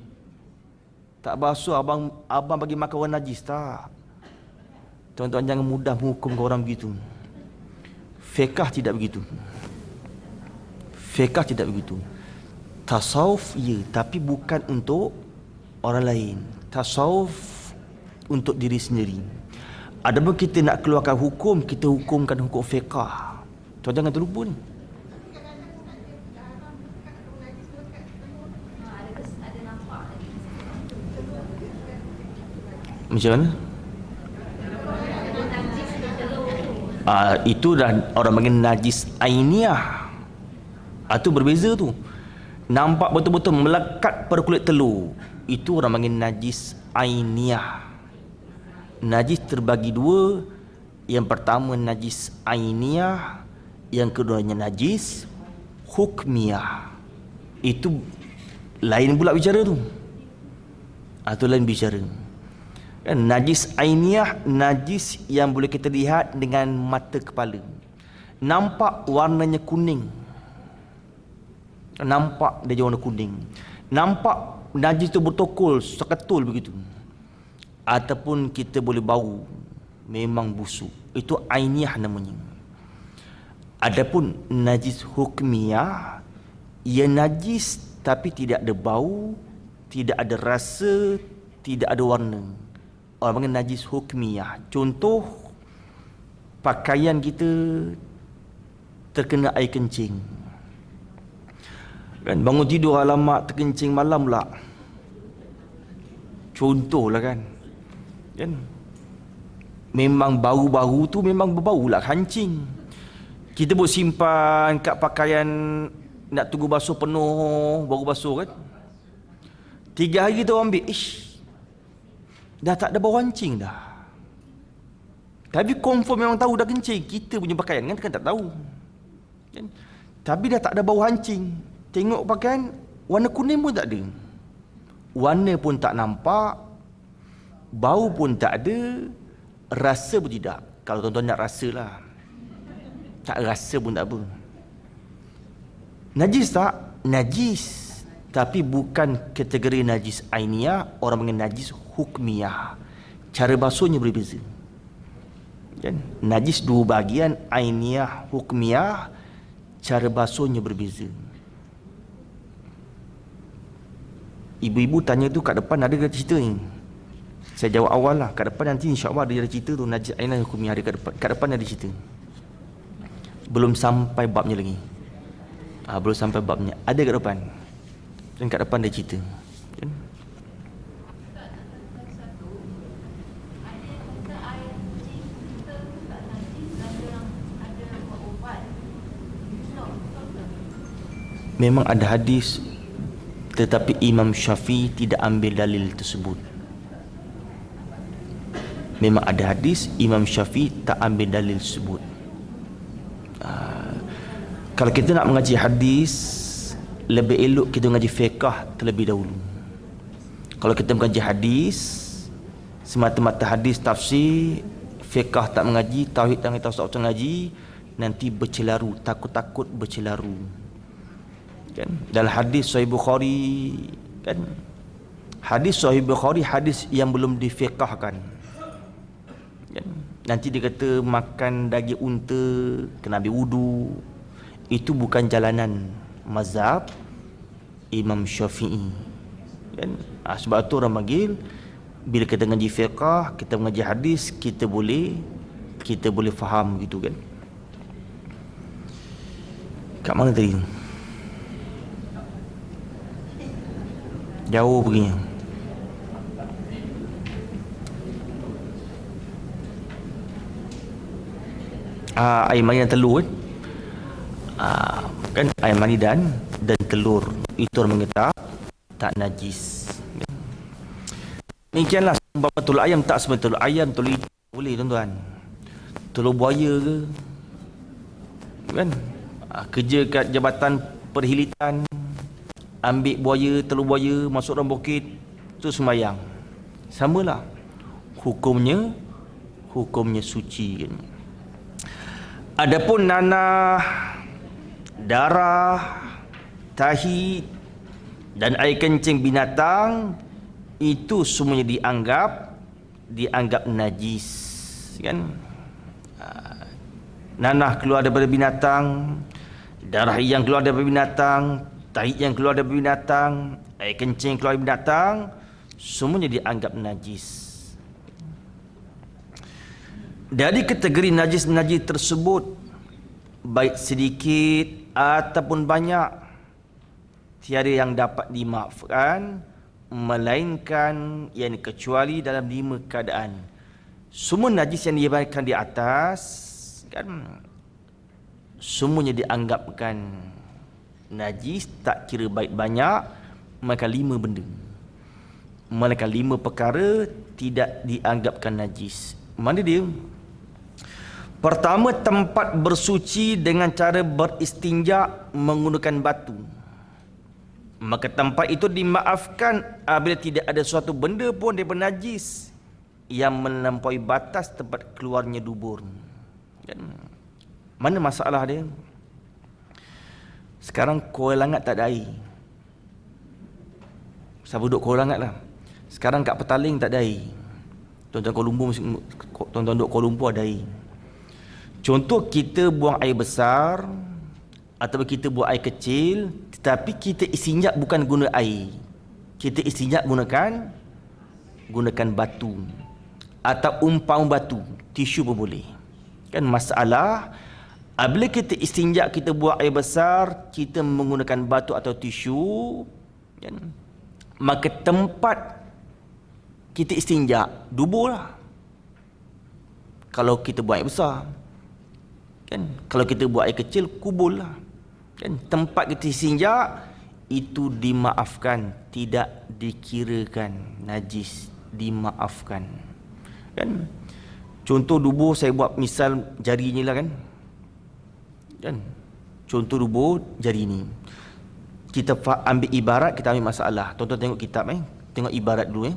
tak basuh, abang bagi makan orang najis. Tak. Tuan-tuan, jangan mudah menghukum orang begitu. Fiqah tidak begitu. Fiqah tidak begitu. Tasawuf ya, tapi bukan untuk orang lain. Tasawuf untuk diri sendiri. Adapun kita nak keluarkan hukum, kita hukumkan hukum fiqah. Tuan jangan terlupa ni. Macam mana? Itu dah orang panggil najis ainiyah. Itu berbeza tu. Nampak betul-betul melekat pada kulit telur, itu orang panggil najis ainiyah. Najis terbagi dua. Yang pertama najis ainiyah, yang keduanya najis hukmiyah. Itu lain pula bicara tu. Itu lain bicara kan. Najis ainiyah, najis yang boleh kita lihat dengan mata kepala, nampak warnanya kuning. Nampak dia warna kuning. Nampak najis tu bertokol, seketul begitu. Ataupun kita boleh bau, memang busuk. Itu ainiyah namanya. Adapun najis hukmiyah, ia najis tapi tidak ada bau, tidak ada rasa, tidak ada warna. Orang panggil najis hukmiyah. Contoh, pakaian kita terkena air kencing. Kan bangun tidur alamak terkencing malam pula. Contohlah kan. Kan memang bau-bau tu memang berbau lah kancing. Kita boleh simpan kat pakaian, nak tunggu basuh penuh baru basuh kan. 3 hari kita ambil, dah tak ada bau kancing dah. Tapi confirm memang tahu dah kencing. Kita punya pakaian kan tak tahu kan? Tapi dah tak ada bau hancing. Tengok pakaian, warna kuning pun tak ada, warna pun tak nampak, bau pun tak ada, rasa pun tidak. Kalau tuan-tuan nak rasa lah, tak rasa pun tak apa. Najis tak? Najis, tapi bukan kategori najis ainiyah. Orang panggil najis hukmiyah. Cara basuhnya berbeza kan? Najis 2 bahagian, ainiyah, hukmiyah. Cara basuhnya berbeza. Ibu-ibu tanya tu kat depan ada ke cerita ni? Saya jawab awal lah. Kat depan nanti insya-Allah ada cerita tu, najis ainiyah hukmiyah ada kat depan. Kat depan ada cerita. Belum sampai babnya lagi. Belum sampai babnya. Ada kat depan. Dan kat depan ada cerita. Kan? Memang ada hadis, tetapi Imam Syafi'i tidak ambil dalil tersebut. Memang ada hadis, Imam Syafi'i tak ambil dalil tersebut. Kalau kita nak mengaji hadis, lebih elok kita mengaji fiqh terlebih dahulu. Kalau kita mengaji hadis, semata-mata hadis tafsir, fiqh tak mengaji, tauhid tak mengaji, nanti bercelaru, takut-takut bercelaru. Kan? Dalam hadis Sahih Bukhari, kan? Hadis Sahih Bukhari, hadis yang belum difiqahkan. Kan? Nanti dia kata makan daging unta kena ambil wudu. Itu bukan jalanan mazhab Imam Syafi'i. Kan? Sebab tu orang panggil, bila kita mengaji fiqh, kita mengaji hadis, kita boleh faham gitu kan. Kat mana tadi? Jauh perginya. Air mani dan telur kan? Air mani dan telur itu orang mengatakan tak najis. Demikianlah sebab telur ayam tak seperti telur ayam, telur ikan boleh tuan-tuan. Telur buaya ke kan? Kerja kat Jabatan Perhilitan, ambil buaya, telur buaya, masuk dalam bukit, tu sembahyang. Samalah. Hukumnya suci kan. Adapun nanah, darah, tahi dan air kencing binatang, itu semuanya dianggap najis kan. Nanah keluar daripada binatang, darah yang keluar daripada binatang, tahi yang keluar daripada binatang, air kencing keluar daripada binatang, semuanya dianggap najis. Dari kategori najis-najis tersebut, baik sedikit ataupun banyak, tiada yang dapat dimaafkan, melainkan yang kecuali dalam 5 keadaan. Semua najis yang diibaratkan di atas kan, semuanya dianggapkan najis, tak kira baik banyak, maka 5 benda. Maka 5 perkara tidak dianggapkan najis. Mana dia? Pertama, tempat bersuci dengan cara beristinja menggunakan batu. Maka tempat itu dimaafkan apabila tidak ada suatu benda pun daripada najis yang melampaui batas tempat keluarnya dubur. Kan? Mana masalah dia? Sekarang Kuala Langat tak ada air. Siapa duduk Kuala Langat lah. Sekarang kat Petaling tak ada air. Tuan-tuan Kuala Lumpur, tuan-tuan duduk Kuala Lumpur ada air. Contoh kita buang air besar ataupun kita buang air kecil, tetapi kita istinja bukan guna air. Kita istinja gunakan batu atau umpam batu, tisu pun boleh. Kan masalah apabila kita istinja, kita buang air besar, kita menggunakan batu atau tisu, kan? Maka tempat kita istinja dubur lah. Kalau kita buang air besar, kan? Kalau kita buang air kecil, kubur lah. Kan? Tempat kita istinja itu dimaafkan, tidak dikirakan najis, dimaafkan. Kan? Contoh dubur, saya buat misal jari ni lah kan. Kan? Contoh dubur jari ni. Kita ambil ibarat, kita ambil masalah. Tuan-tuan tengok kitab tengok ibarat dulu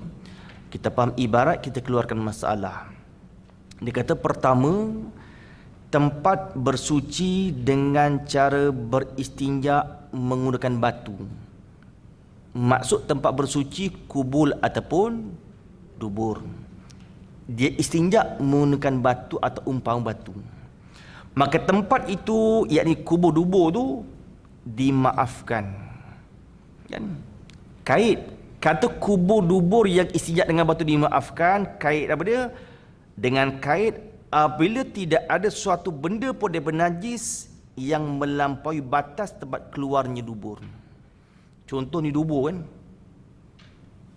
Kita faham ibarat, kita keluarkan masalah. Dia kata pertama, tempat bersuci dengan cara beristinja menggunakan batu. Maksud tempat bersuci kubul ataupun dubur. Dia istinja menggunakan batu atau umpam batu. Maka tempat itu, yakni kubur dubur tu, dimaafkan. Kan? Kait kata kubur dubur yang istinja dengan batu dimaafkan, kait apa dia? Dengan kait apabila tidak ada suatu benda pun daripada najis yang melampaui batas tempat keluarnya dubur. Contoh ni dubur kan.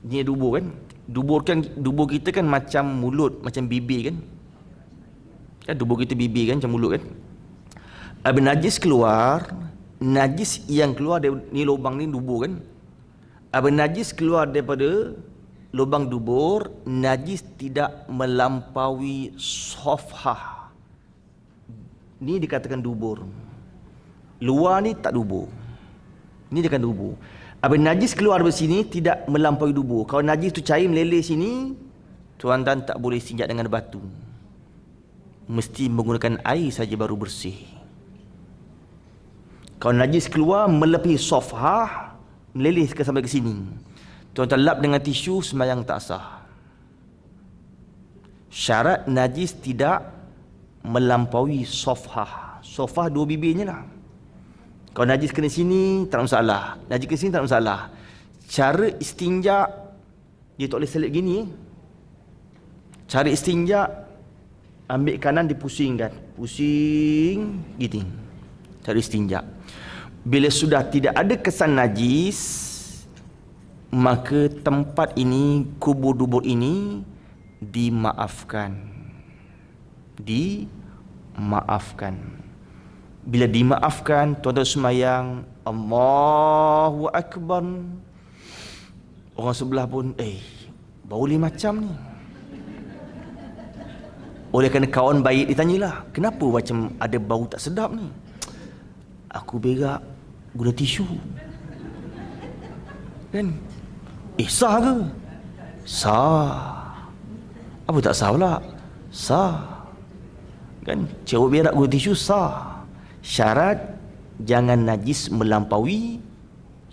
Ni dubur kan. Dubur kita kan macam mulut, macam bibir kan. Kan dubur kita bibir kan, macam mulut kan. Apabila najis keluar, najis yang keluar dari ni lubang ni dubur kan. Apabila najis keluar daripada lubang dubur, najis tidak melampaui sofhah. Ni dikatakan dubur. Luar ni tak dubur. Ni dikatakan dubur. Apabila najis keluar dari sini, tidak melampaui dubur. Kalau najis tu cair meleleh sini, tuan-tuan tak boleh istinja dengan batu. Mesti menggunakan air saja baru bersih. Kalau najis keluar melebihi sofhah, meleleh sampai ke sini, tuan-tuan lap dengan tisu, sembahyang tak sah. Syarat najis tidak melampaui sofhah. Sofhah dua bibirnya lah. Kalau najis kena sini, tak ada masalah. Najis kena sini, tak ada masalah. Cara istinja, dia tak boleh selip gini. Cara istinja, ambil kanan dipusingkan. Pusing, gitu. Cara istinja. Bila sudah tidak ada kesan najis, maka tempat ini, kubur dubur ini dimaafkan. Dimaafkan. Bila dimaafkan, tuan-tuan sembahyang, Allahu Akbar. Orang sebelah pun, bau boleh macam ni. Oleh kerana kawan baik ditanyalah, kenapa macam ada bau tak sedap ni? Aku berak guna tisu. Kan? Sah ke? Sah. Apa tak sah pula? Sah. Kan? Ceruk berak guna tisu sah. Syarat jangan najis melampaui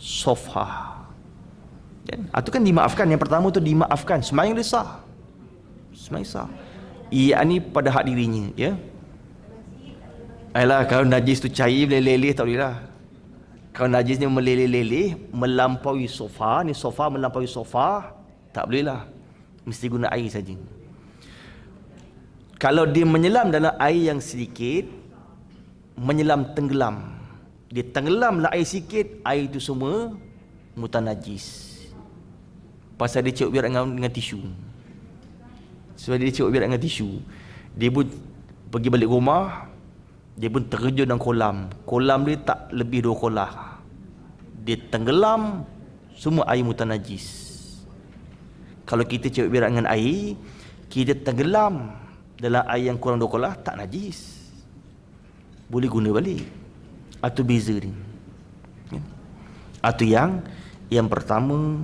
sofhah. Kan? Itu kan dimaafkan. Yang pertama tu dimaafkan. Sembahyang dia sah. Sembahyang sah. Ia ni pada hak dirinya, ya. Ayolah, kalau najis tu cair meleleh tak boleh lah. Kalau najis ni meleleh-leleh melampaui sofa, ni sofa melampaui sofa, tak boleh lah. Mesti guna air saja. Kalau dia menyelam dalam air yang sedikit, menyelam tenggelam, dia tenggelamlah air sikit, air itu semua mutanajis. Pasal dia cium biar dengan tisu. Sebab dia cium biar dengan tisu, dia pun pergi balik rumah, dia pun terjun dalam kolam. Kolam dia tak lebih 2 kolah. Dia tenggelam, semua air mutanajis. Kalau kita cium biar dengan air, kita tenggelam dalam air yang kurang 2 kolah, tak najis, boleh guna balik. Itu beza ni. Itu yang pertama,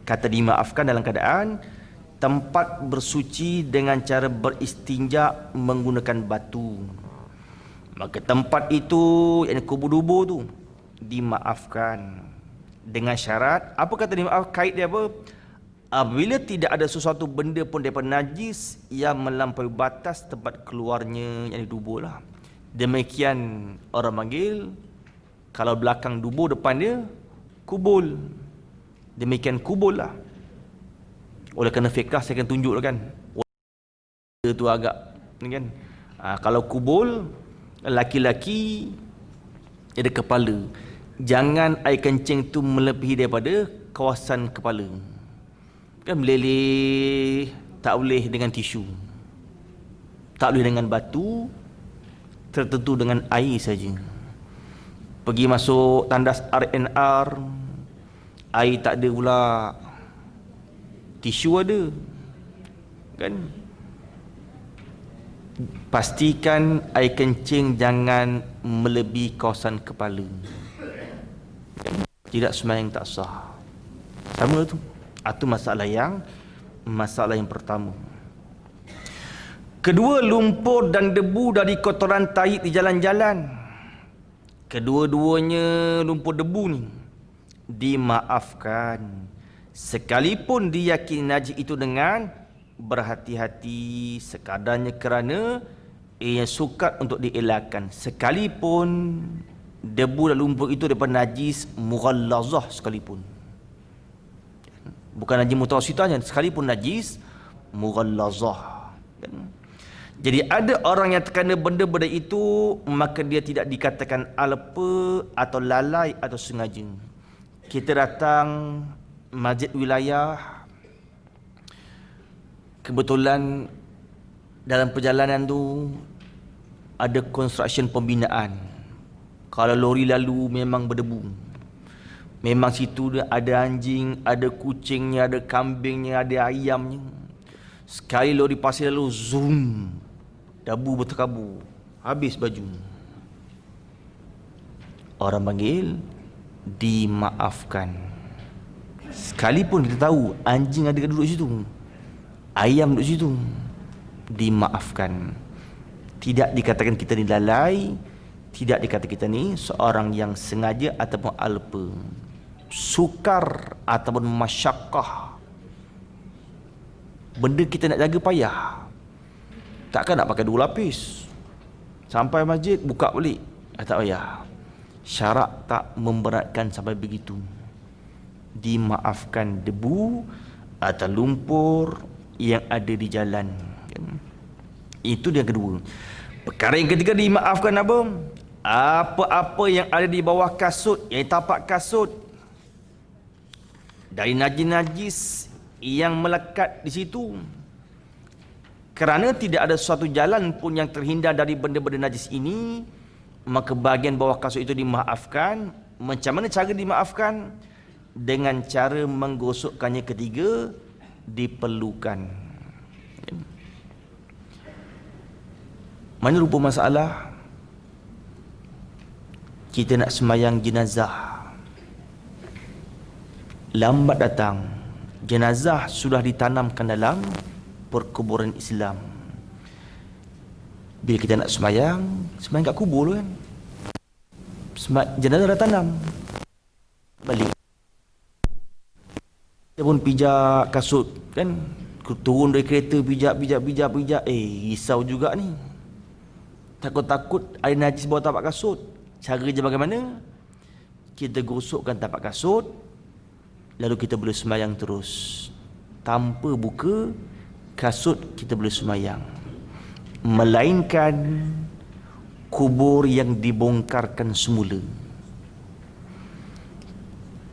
kata dimaafkan dalam keadaan tempat bersuci dengan cara beristinja menggunakan batu. Maka tempat itu, yang kubur dubur tu, dimaafkan. Dengan syarat, apa kata dimaaf? Kait dia apa? Apabila tidak ada sesuatu benda pun daripada najis yang melampaui batas tempat keluarnya, yang dubur lah. Demikian orang panggil, kalau belakang dubur, depan dia kubul. Demikian kubul lah. Oleh kerana fiqah saya akan tunjuk kan, itu agak ni kan. Kalau kubul, laki-laki ada kepala. Jangan air kencing tu melebihi daripada kawasan kepala. Kan meleleh, tak boleh dengan tisu, tak boleh dengan batu, tertentu dengan air saja. Pergi masuk tandas RNR, air tak ada pula, tisu ada. Kan? Pastikan air kencing jangan melebihi kawasan kepala. Tidak sembahyang tak sah. Sama tu. Itu masalah yang pertama. Kedua, lumpur dan debu dari kotoran tahi di jalan-jalan. Kedua-duanya lumpur debu ni dimaafkan, sekalipun diyakini najis itu dengan berhati-hati, sekadarnya kerana ia sukat untuk dielakkan. Sekalipun debu dan lumpur itu daripada najis mughallazah sekalipun, bukan najis mutawassitah, sekalipun najis mughallazah. Jadi ada orang yang terkena benda-benda itu, maka dia tidak dikatakan alpa atau lalai atau sengaja. Kita datang masjid wilayah, kebetulan dalam perjalanan tu ada construction pembinaan. Kalau lori lalu memang berdebu. Memang situ ada anjing, ada kucingnya, ada kambingnya, ada ayamnya. Sekali lori pasir lalu, zoom, debu berterkabur, habis baju. Orang panggil dimaafkan. Sekalipun kita tahu anjing ada duduk situ, ayam duduk situ, dimaafkan. Tidak dikatakan kita ni lalai, tidak dikatakan kita ni seorang yang sengaja ataupun alpa, sukar ataupun masyakkah. Benda kita nak jaga payah. Takkan nak pakai 2 lapis sampai masjid buka balik, tak payah. Syarak tak memberatkan sampai begitu. Dimaafkan debu atau lumpur yang ada di jalan. Itu yang kedua. Perkara yang ketiga dimaafkan apa? Apa-apa yang ada di bawah kasut, yang tapak kasut, dari najis-najis yang melekat di situ. Kerana tidak ada suatu jalan pun yang terhindar dari benda-benda najis ini, maka bahagian bawah kasut itu dimaafkan. Macam mana cara dimaafkan? Dengan cara menggosokkannya ketiga diperlukan. Mana rupa masalah? Kita nak sembahyang jenazah, lambat datang, jenazah sudah ditanamkan dalam perkuburan Islam. Bila kita nak sembahyang kat kubur kan, jenazah dah tanam, balik kita pun pijak kasut kan, turun dari kereta pijak, risau juga ni. Takut-takut ada najis bawah tapak kasut. Cara je bagaimana? Kita gosokkan tapak kasut, lalu kita boleh sembahyang terus. Tanpa buka kasut kita boleh sembahyang. Melainkan kubur yang dibongkarkan semula.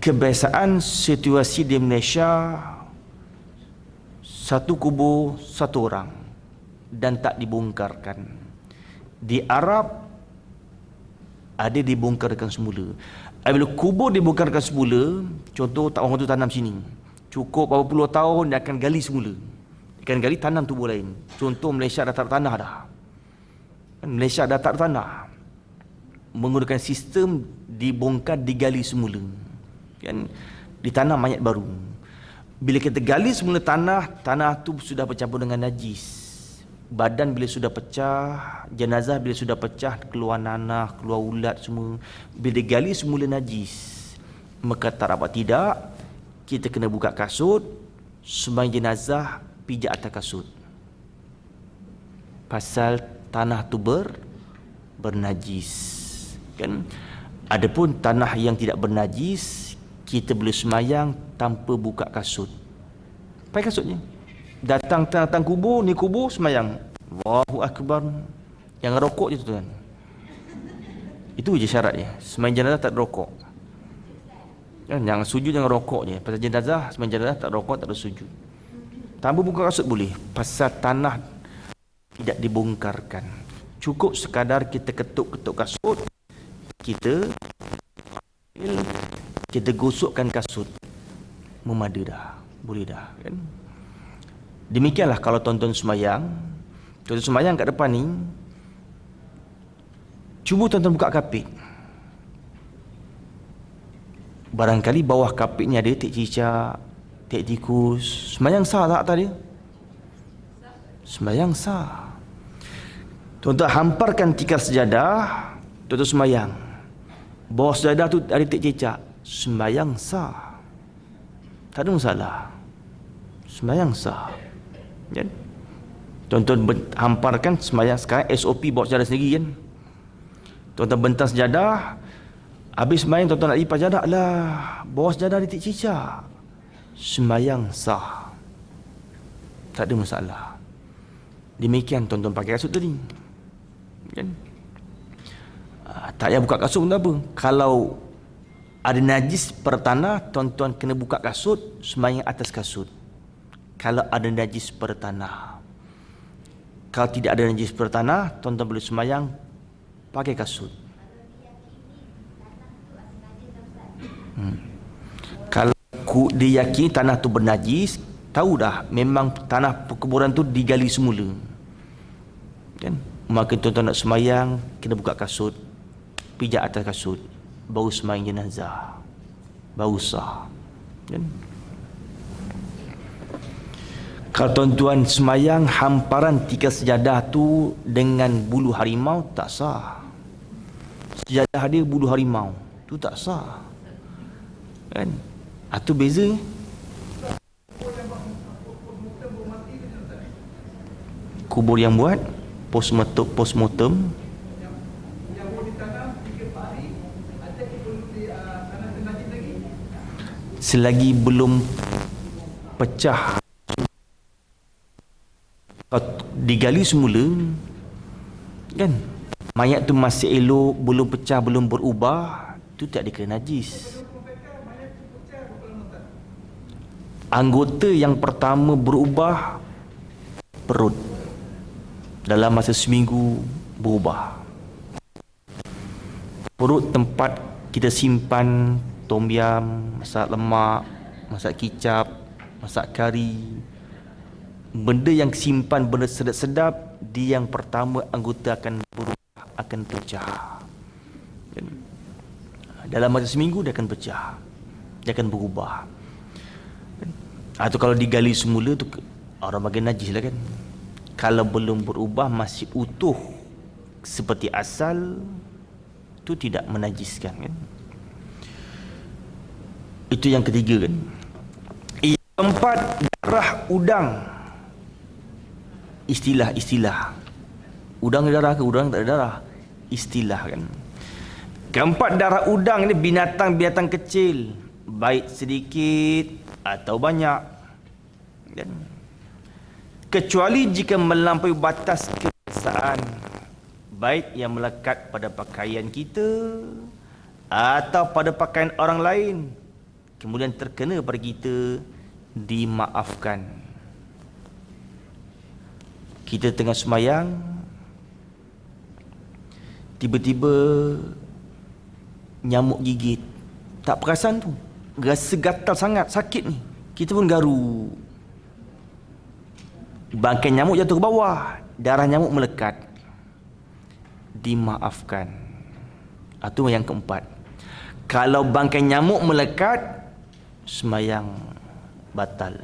Kebiasaan situasi di Malaysia, satu kubur satu orang dan tak dibongkarkan. Di Arab ada dibongkarkan semula. Bila kubur dibongkarkan semula, contoh tak orang tu tanam sini, cukup berapa puluh tahun dia akan gali semula. Dia akan gali tanam tubuh lain. Contoh Malaysia dah tak ada tanah dah. Malaysia dah tak ada tanah, menggunakan sistem dibongkar digali semula. Kan, ditanam mayat baru. Bila kita gali semula tanah tu sudah bercampur dengan najis. badan bila sudah pecah, jenazah bila sudah pecah, keluar nanah, keluar ulat semua, bila digali semula najis. Maka tak dapat tidak, kita kena buka kasut, sembahyang jenazah pijak atas kasut. Pasal tanah tu bernajis. Kan? Adapun tanah yang tidak bernajis, kita boleh sembahyang tanpa buka kasut. Pakai kasutnya. Datang kubur, ni kubur, sembahyang. Allahu Akbar. Yang rokok je tu kan. Itu je syarat dia. Sembahyang jenazah tak ada rokok. Kan? Yang sujud jangan rokok je. Pasal jenazah, sembahyang jenazah tak ada rokok, tak ada sujud. Tanpa buka kasut boleh. Pasal tanah tidak dibongkarkan. Cukup sekadar kita ketuk-ketuk kasut, kita gosokkan kasut, memada dah, boleh dah kan. Demikianlah kalau tuan-tuan sembahyang kat depan ni, cuba tuan-tuan buka kapit. Barangkali bawah kapit ni ada tek cicak, tek tikus. Sembahyang sah tak atas dia? Sembahyang sah. Tuan-tuan hamparkan tikar sejadah, tuan-tuan sembahyang. Bawah sejadah tu ada tek cicak, sembahyang sah. Tak ada masalah. Sembahyang sah. Kan? Tuan-tuan hamparkan sembahyang sekarang SOP bawa sejadah sendiri kan. Tuan-tuan bentang sejadah, habis sembahyang tuan-tuan nak lipat sejadah lah. Bawah sejadah ada tek cicak, sembahyang sah. Tak ada masalah. Demikian tuan-tuan pakai kasut tadi. Kan? Tak payah buka kasut pun tak apa. Kalau ada najis pertanah, tuan-tuan kena buka kasut, sembahyang atas kasut. Kalau ada najis pertanah. Kalau tidak ada najis pertanah, tuan-tuan boleh sembahyang pakai kasut. Kalau diyakini tanah tu bernajis, tahu dah memang tanah perkuburan tu digali semula. Kan? Maka tuan-tuan nak sembahyang, kena buka kasut, pijak atas kasut, baru sembahyang jenazah, baru sah. Kan? Kalau tuan-tuan sembahyang hamparan tikar sejadah tu dengan bulu harimau, tak sah. Sejadah dia bulu harimau, tu tak sah. Kan? Itu beza. Kubur yang buat postmortem selagi belum pecah, digali semula kan, mayat tu masih elok, belum pecah, belum berubah, tu tak dikira najis. Anggota yang pertama berubah, perut, dalam masa seminggu berubah. Perut tempat kita simpan tom yam, masak lemak, masak kicap, masak kari. Benda yang simpan, benda sedap-sedap, dia yang pertama anggota akan berubah, akan pecah. Dalam masa seminggu dia akan pecah, dia akan berubah. Atau kalau digali semula tu orang bagi najis lah kan. Kalau belum berubah, masih utuh seperti asal, tu tidak menajiskan kan. Itu yang ketiga kan. Yang keempat, darah udang. Istilah-istilah. Udang ada darah ke? Udang tak ada darah. Istilah kan. Keempat, darah udang ni binatang-binatang kecil, baik sedikit atau banyak kan. Kecuali jika melampaui batas kebiasaan, baik yang melekat pada pakaian kita atau pada pakaian orang lain, kemudian terkena pada kita, dimaafkan. Kita tengah sembahyang, tiba-tiba nyamuk gigit, tak perasan tu, rasa gatal sangat, sakit ni, kita pun garu, bangkai nyamuk jatuh ke bawah, darah nyamuk melekat, dimaafkan. Itu yang keempat. Kalau bangkai nyamuk melekat, sembahyang batal.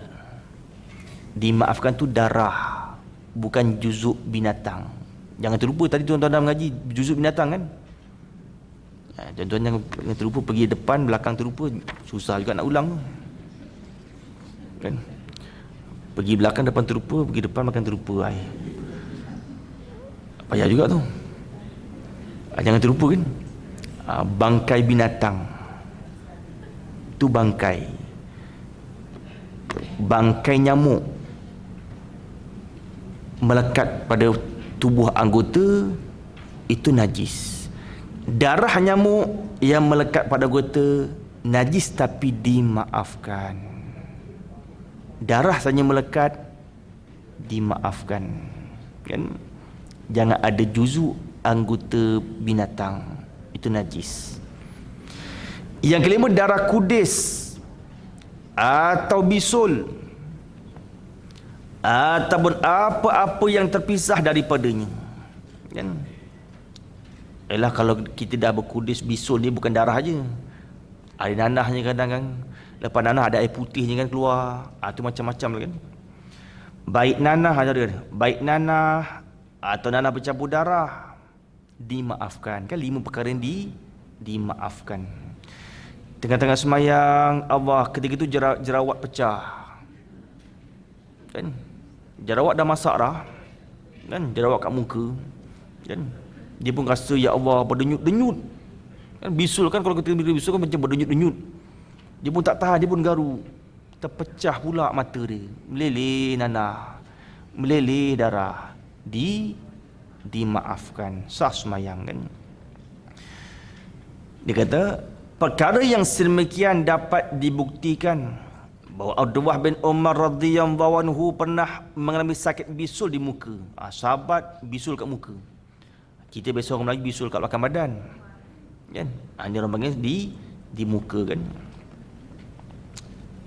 Dimaafkan tu darah, bukan juzuk binatang. Jangan terlupa tadi tuan-tuan dah mengaji juzuk binatang kan. Tuan-tuan jangan terlupa, pergi depan belakang terlupa, susah juga nak ulang tu. Kan? Pergi belakang depan terlupa, pergi depan makan terlupa. Payah juga tu. Jangan terlupa kan. Bangkai binatang. Tu bangkai. Bangkai nyamuk melekat pada tubuh anggota, itu najis. Darah nyamuk yang melekat pada anggota najis tapi dimaafkan. Darah saja melekat, dimaafkan. Kan? Jangan ada juzuk anggota binatang, itu najis. Yang kelima, darah kudis atau bisul ataupun apa-apa yang terpisah daripadanya. Kan? Yalah, kalau kita dah berkudis, bisul ni bukan darah je, ada nanahnya kadang kan. Lepas nanah ada air putihnya kan keluar. Tu macam-macam lah kan. Baik nanah baik nanah atau nanah bercampur darah, dimaafkan. Kan 5 perkara yang dimaafkan. Tengah-tengah semayang, Allah ketika itu jerawat pecah. Kan? Jerawat dah masak dah. Kan? Jerawat kat muka. Kan? Dia pun rasa, ya Allah, berdenyut-denyut. Kan bisul kan, kalau kita bisul kan macam berdenyut-denyut. Dia pun tak tahan, dia pun garu. Terpecah pula mata dia. Meleleh nanah, meleleh darah. Dimaafkan. Sah semayang kan. Dia kata, perkara yang sedemikian dapat dibuktikan bahawa Abdullah bin Umar radhiyallahu anhu pernah mengalami sakit bisul di muka. Sahabat bisul kat muka. Kita biasa orang Melayu bisul kat belakang badan. Kan? Ini orang panggil di muka kan.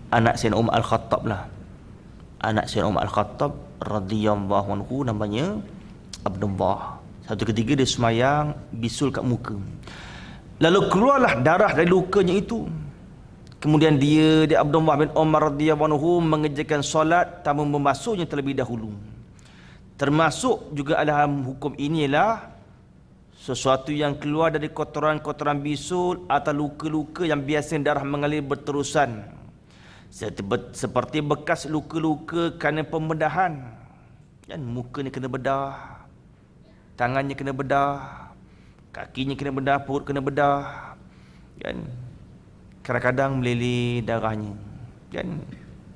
Anak Sayyidina Umar Al-Khattab lah. Anak Sayyidina Umar Al-Khattab radhiyallahu anhu namanya Abdullah. Satu ketika dia semayang bisul kat muka. Lalu keluarlah darah dari lukanya itu. Kemudian dia Abdullah bin Umar radhiyallahu anhu mengerjakan solat tanpa membasuhnya terlebih dahulu. Termasuk juga dalam hukum ini ialah sesuatu yang keluar dari kotoran-kotoran bisul atau luka-luka yang biasa darah mengalir berterusan, seperti bekas luka-luka kerana pembedahan. Kan muka ni kena bedah, tangannya kena bedah, kakinya kena bedah, perut kena bedah. Kan kadang-kadang meleleh darahnya. Kan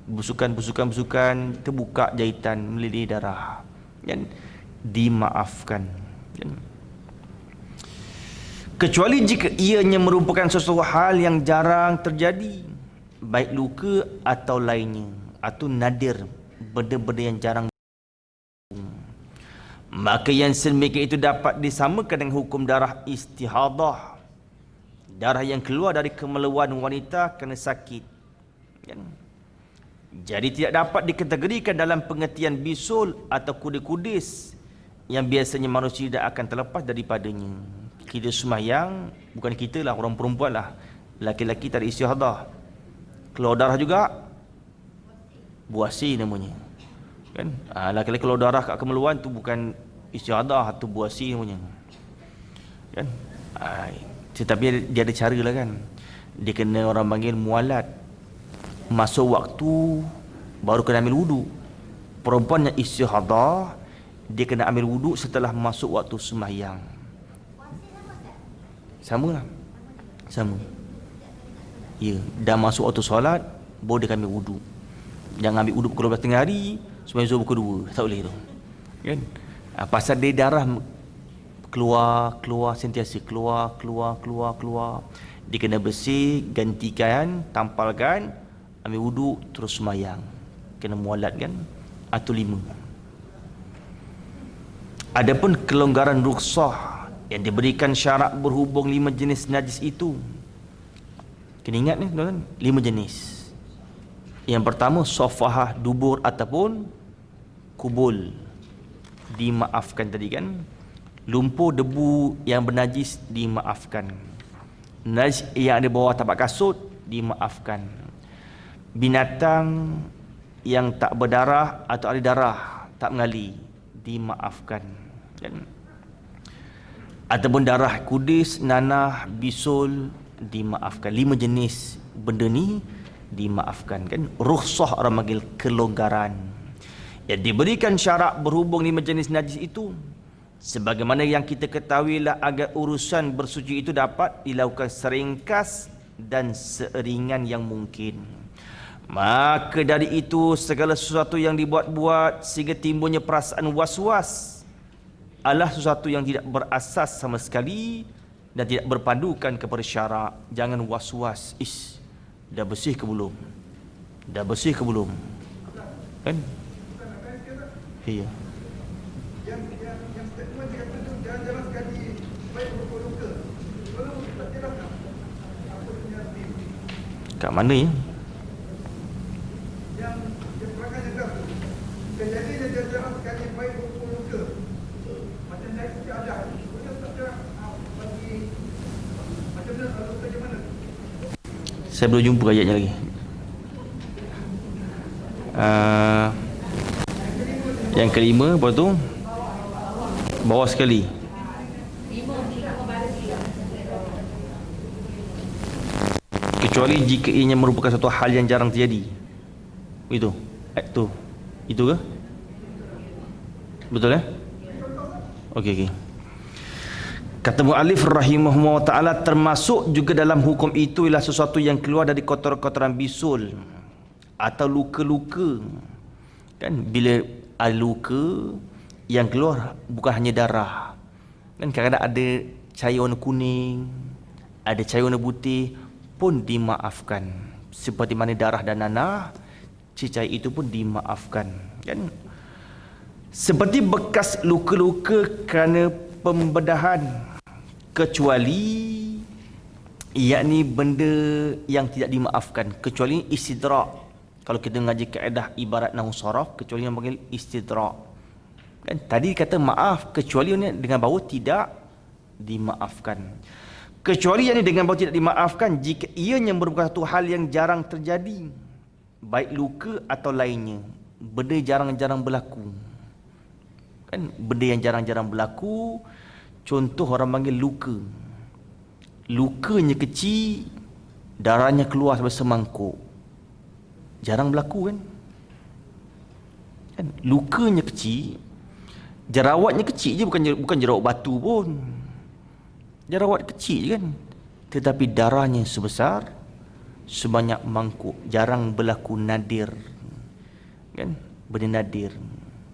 busukan-busukan terbuka jahitan, meleleh darah. Kan dimaafkan. Kan? Kecuali jika ianya merupakan sesuatu hal yang jarang terjadi, baik luka atau lainnya, atau nadir, benda-benda yang jarang, maka yang sedemikian itu dapat disamakan dengan hukum darah istihadah, darah yang keluar dari kemaluan wanita kerana sakit. Kan? Jadi tidak dapat dikategorikan dalam pengertian bisul atau kudis-kudis yang biasanya manusia tidak akan terlepas daripadanya. Kita semayang, bukan kita lah, orang perempuan lah, laki-laki tak ada istihadah, keluar darah juga, buasi namanya. Kan? Laki-laki keluar darah kat kemaluan tu bukan istihadah, tu buasi namanya. Kan? Tetapi dia ada cara lah kan. Dia kena orang panggil mualat. Masuk waktu baru kena ambil wuduk. Perempuan yang istihadah, dia kena ambil wuduk setelah masuk waktu sembahyang. Sama lah. Sama. Ya, dah masuk waktu solat, baru dia ambil wuduk. Jangan ambil wuduk pukul 12 tengah hari, sembahyang zuhur pukul 2. Tak boleh tu. Kan? Pasal dia darah keluar sentiasa, keluar. Dia kena bersih, gantikan, tampalkan, ambil wuduk, terus sembahyang. Kena mualat kan. Atau 5. Adapun kelonggaran rukhsah yang diberikan syarak berhubung 5 jenis najis itu, kena ingat ni tuan-tuan, 5 jenis. Yang pertama, sofahah dubur ataupun kubul, dimaafkan tadi kan. Lumpur debu yang bernajis, dimaafkan. Najis yang ada bawah tapak kasut, dimaafkan. Binatang yang tak berdarah atau ada darah, tak mengalir, dimaafkan. Kan? Ataupun darah kudis, nanah, bisul dimaafkan. 5 jenis benda ni dimaafkan, kan? Rukhsah orang panggil kelonggaran. Ya, diberikan syarat berhubung 5 jenis najis itu. Sebagaimana yang kita ketahuilah, agar urusan bersuci itu dapat dilakukan seringkas dan seringan yang mungkin. Maka dari itu segala sesuatu yang dibuat-buat sehingga timbulnya perasaan was-was adalah sesuatu yang tidak berasas sama sekali dan tidak berpandukan kepada syarak. Jangan was-was. Dah bersih ke belum? Dah bersih ke belum? Kan? Iya. Yang statement dia kata tu jalan-jalan sekali baik luka-luka. Kalau tak kira apa punya tim. Kat mana ya? Yang perangai yang tu. Kejadian dia jalan sekali baik luka-luka. Macam naik setiap ada. Dia tak kira bagi macam mana luka di mana? Saya belum jumpa ayatnya lagi. Yang kelima, lepas tu bawah sekali. Kecuali jika ianya merupakan satu hal yang jarang terjadi. Itu. Tu. Itu ke? Betul Okey. Kata mu'allif rahimahullah ta'ala, termasuk juga dalam hukum itu ialah sesuatu yang keluar dari kotoran-kotoran bisul atau luka-luka. Kan bila ada luka yang keluar bukan hanya darah. Kan kadang-kadang ada cair warna kuning, ada cair warna putih pun dimaafkan. Seperti mana darah dan nanah, cair itu pun dimaafkan. Kan? Seperti bekas luka-luka kerana pembedahan, kecuali yakni benda yang tidak dimaafkan, kecuali istidrak. Kalau kita mengaji kaedah ibarat nahwu saraf, kecuali yang panggil istidrak. Kan tadi kata maaf, kecuali dengan bahawa tidak dimaafkan. Kecuali yang dengan bahawa tidak dimaafkan jika ianya merupakan satu hal yang jarang terjadi, baik luka atau lainnya. Benda jarang-jarang berlaku. Kan benda yang jarang-jarang berlaku, contoh orang panggil luka. Lukanya kecil, darahnya keluar sampai semangkuk. Jarang berlaku kan? Lukanya kecil, jerawatnya kecil je, bukan jerawat batu pun. Jerawat kecil je kan? Tetapi darahnya sebesar sebanyak mangkuk. Jarang berlaku, nadir. Kan? Benda nadir.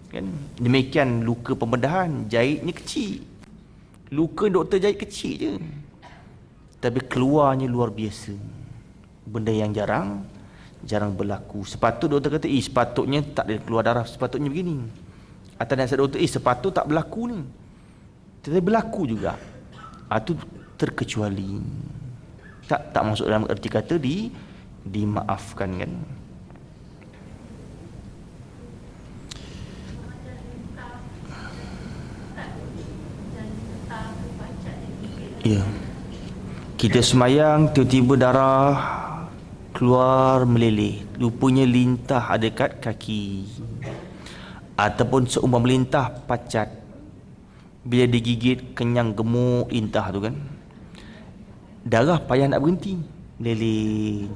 Kan? Demikian luka pembedahan, jahitnya kecil. Luka doktor jahit kecil je, tapi keluarnya luar biasa. Benda yang jarang berlaku. Sepatutnya doktor kata, sepatutnya tak ada keluar darah, sepatutnya begini. Atau nasihat doktor, sepatutnya tak berlaku ni, tetapi berlaku juga. Itu terkecuali. Tak masuk dalam erti kata dimaafkan kan. Ya. Kita semayang, tiba-tiba darah keluar meleleh, rupanya lintah ada dekat kaki, ataupun seumpama lintah pacat. Bila digigit kenyang gemuk lintah tu kan, darah payah nak berhenti, meleleh.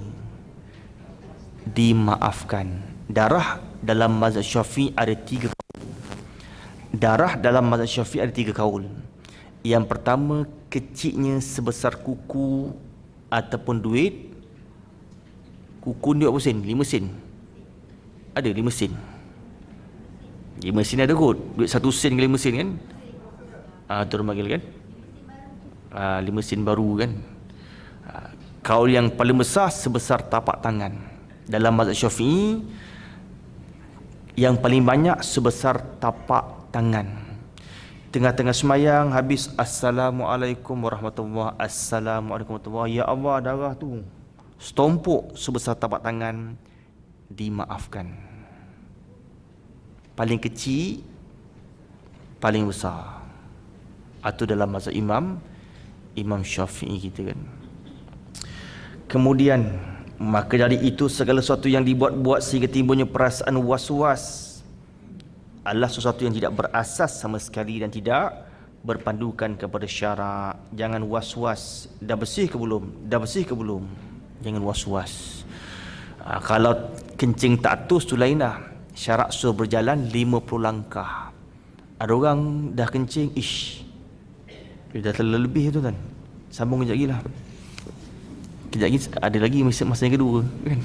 Dimaafkan. Darah dalam mazhab Syafi'i ada 3 kaul. Darah dalam mazhab Syafi'i ada 3 kaul. Yang pertama, kecilnya sebesar kuku ataupun duit. Kuku ni berapa sen? 5 sen. Ada 5 sen. 5 sen ada kot. Duit 1 sen ke 5 sen kan? Tu orang panggil kan? 5 sen baru kan? Kaul yang paling besar sebesar tapak tangan. Dalam mazhab Syafi'i, yang paling banyak sebesar tapak tangan. Tengah-tengah semayang, habis Assalamualaikum warahmatullahi, Assalamualaikum warahmatullahi, ya Allah, darah tu setumpuk sebesar tapak tangan, dimaafkan. Paling kecil, paling besar. Itu dalam mazhab Imam Syafi'i kita kan. Kemudian, maka dari itu segala sesuatu yang dibuat-buat sehingga timbulnya perasaan was-was adalah sesuatu yang tidak berasas sama sekali dan tidak berpandukan kepada syarak. Jangan was-was, dah bersih ke belum? Dah bersih ke belum? Jangan was-was. Kalau kencing tak atus tu lain dah. Syarak suruh berjalan 50 langkah. Ada orang dah kencing, dia dah terlalu lebih tu kan. Sambung kejap lagi lah. Kejap lagi ada lagi masa yang kedua kan.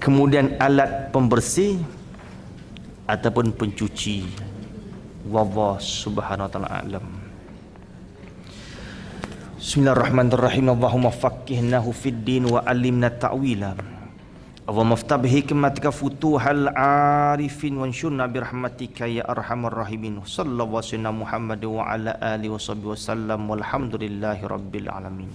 Kemudian alat pembersih ataupun pencuci. Wallahu subhanahu wa ta'ala a'lam. Bismillahirrahmanirrahim. Allahumma faqihnahu fid din wa alimna ta'wila. Allahumma aftah bihikmatika futuhal arifin wanshurna birahmatika ya arhamar rahimin. Sallallahu alaihi wasallam Muhammad wa ala alihi wa sahbihi wasallam walhamdulillahi rabbil alamin.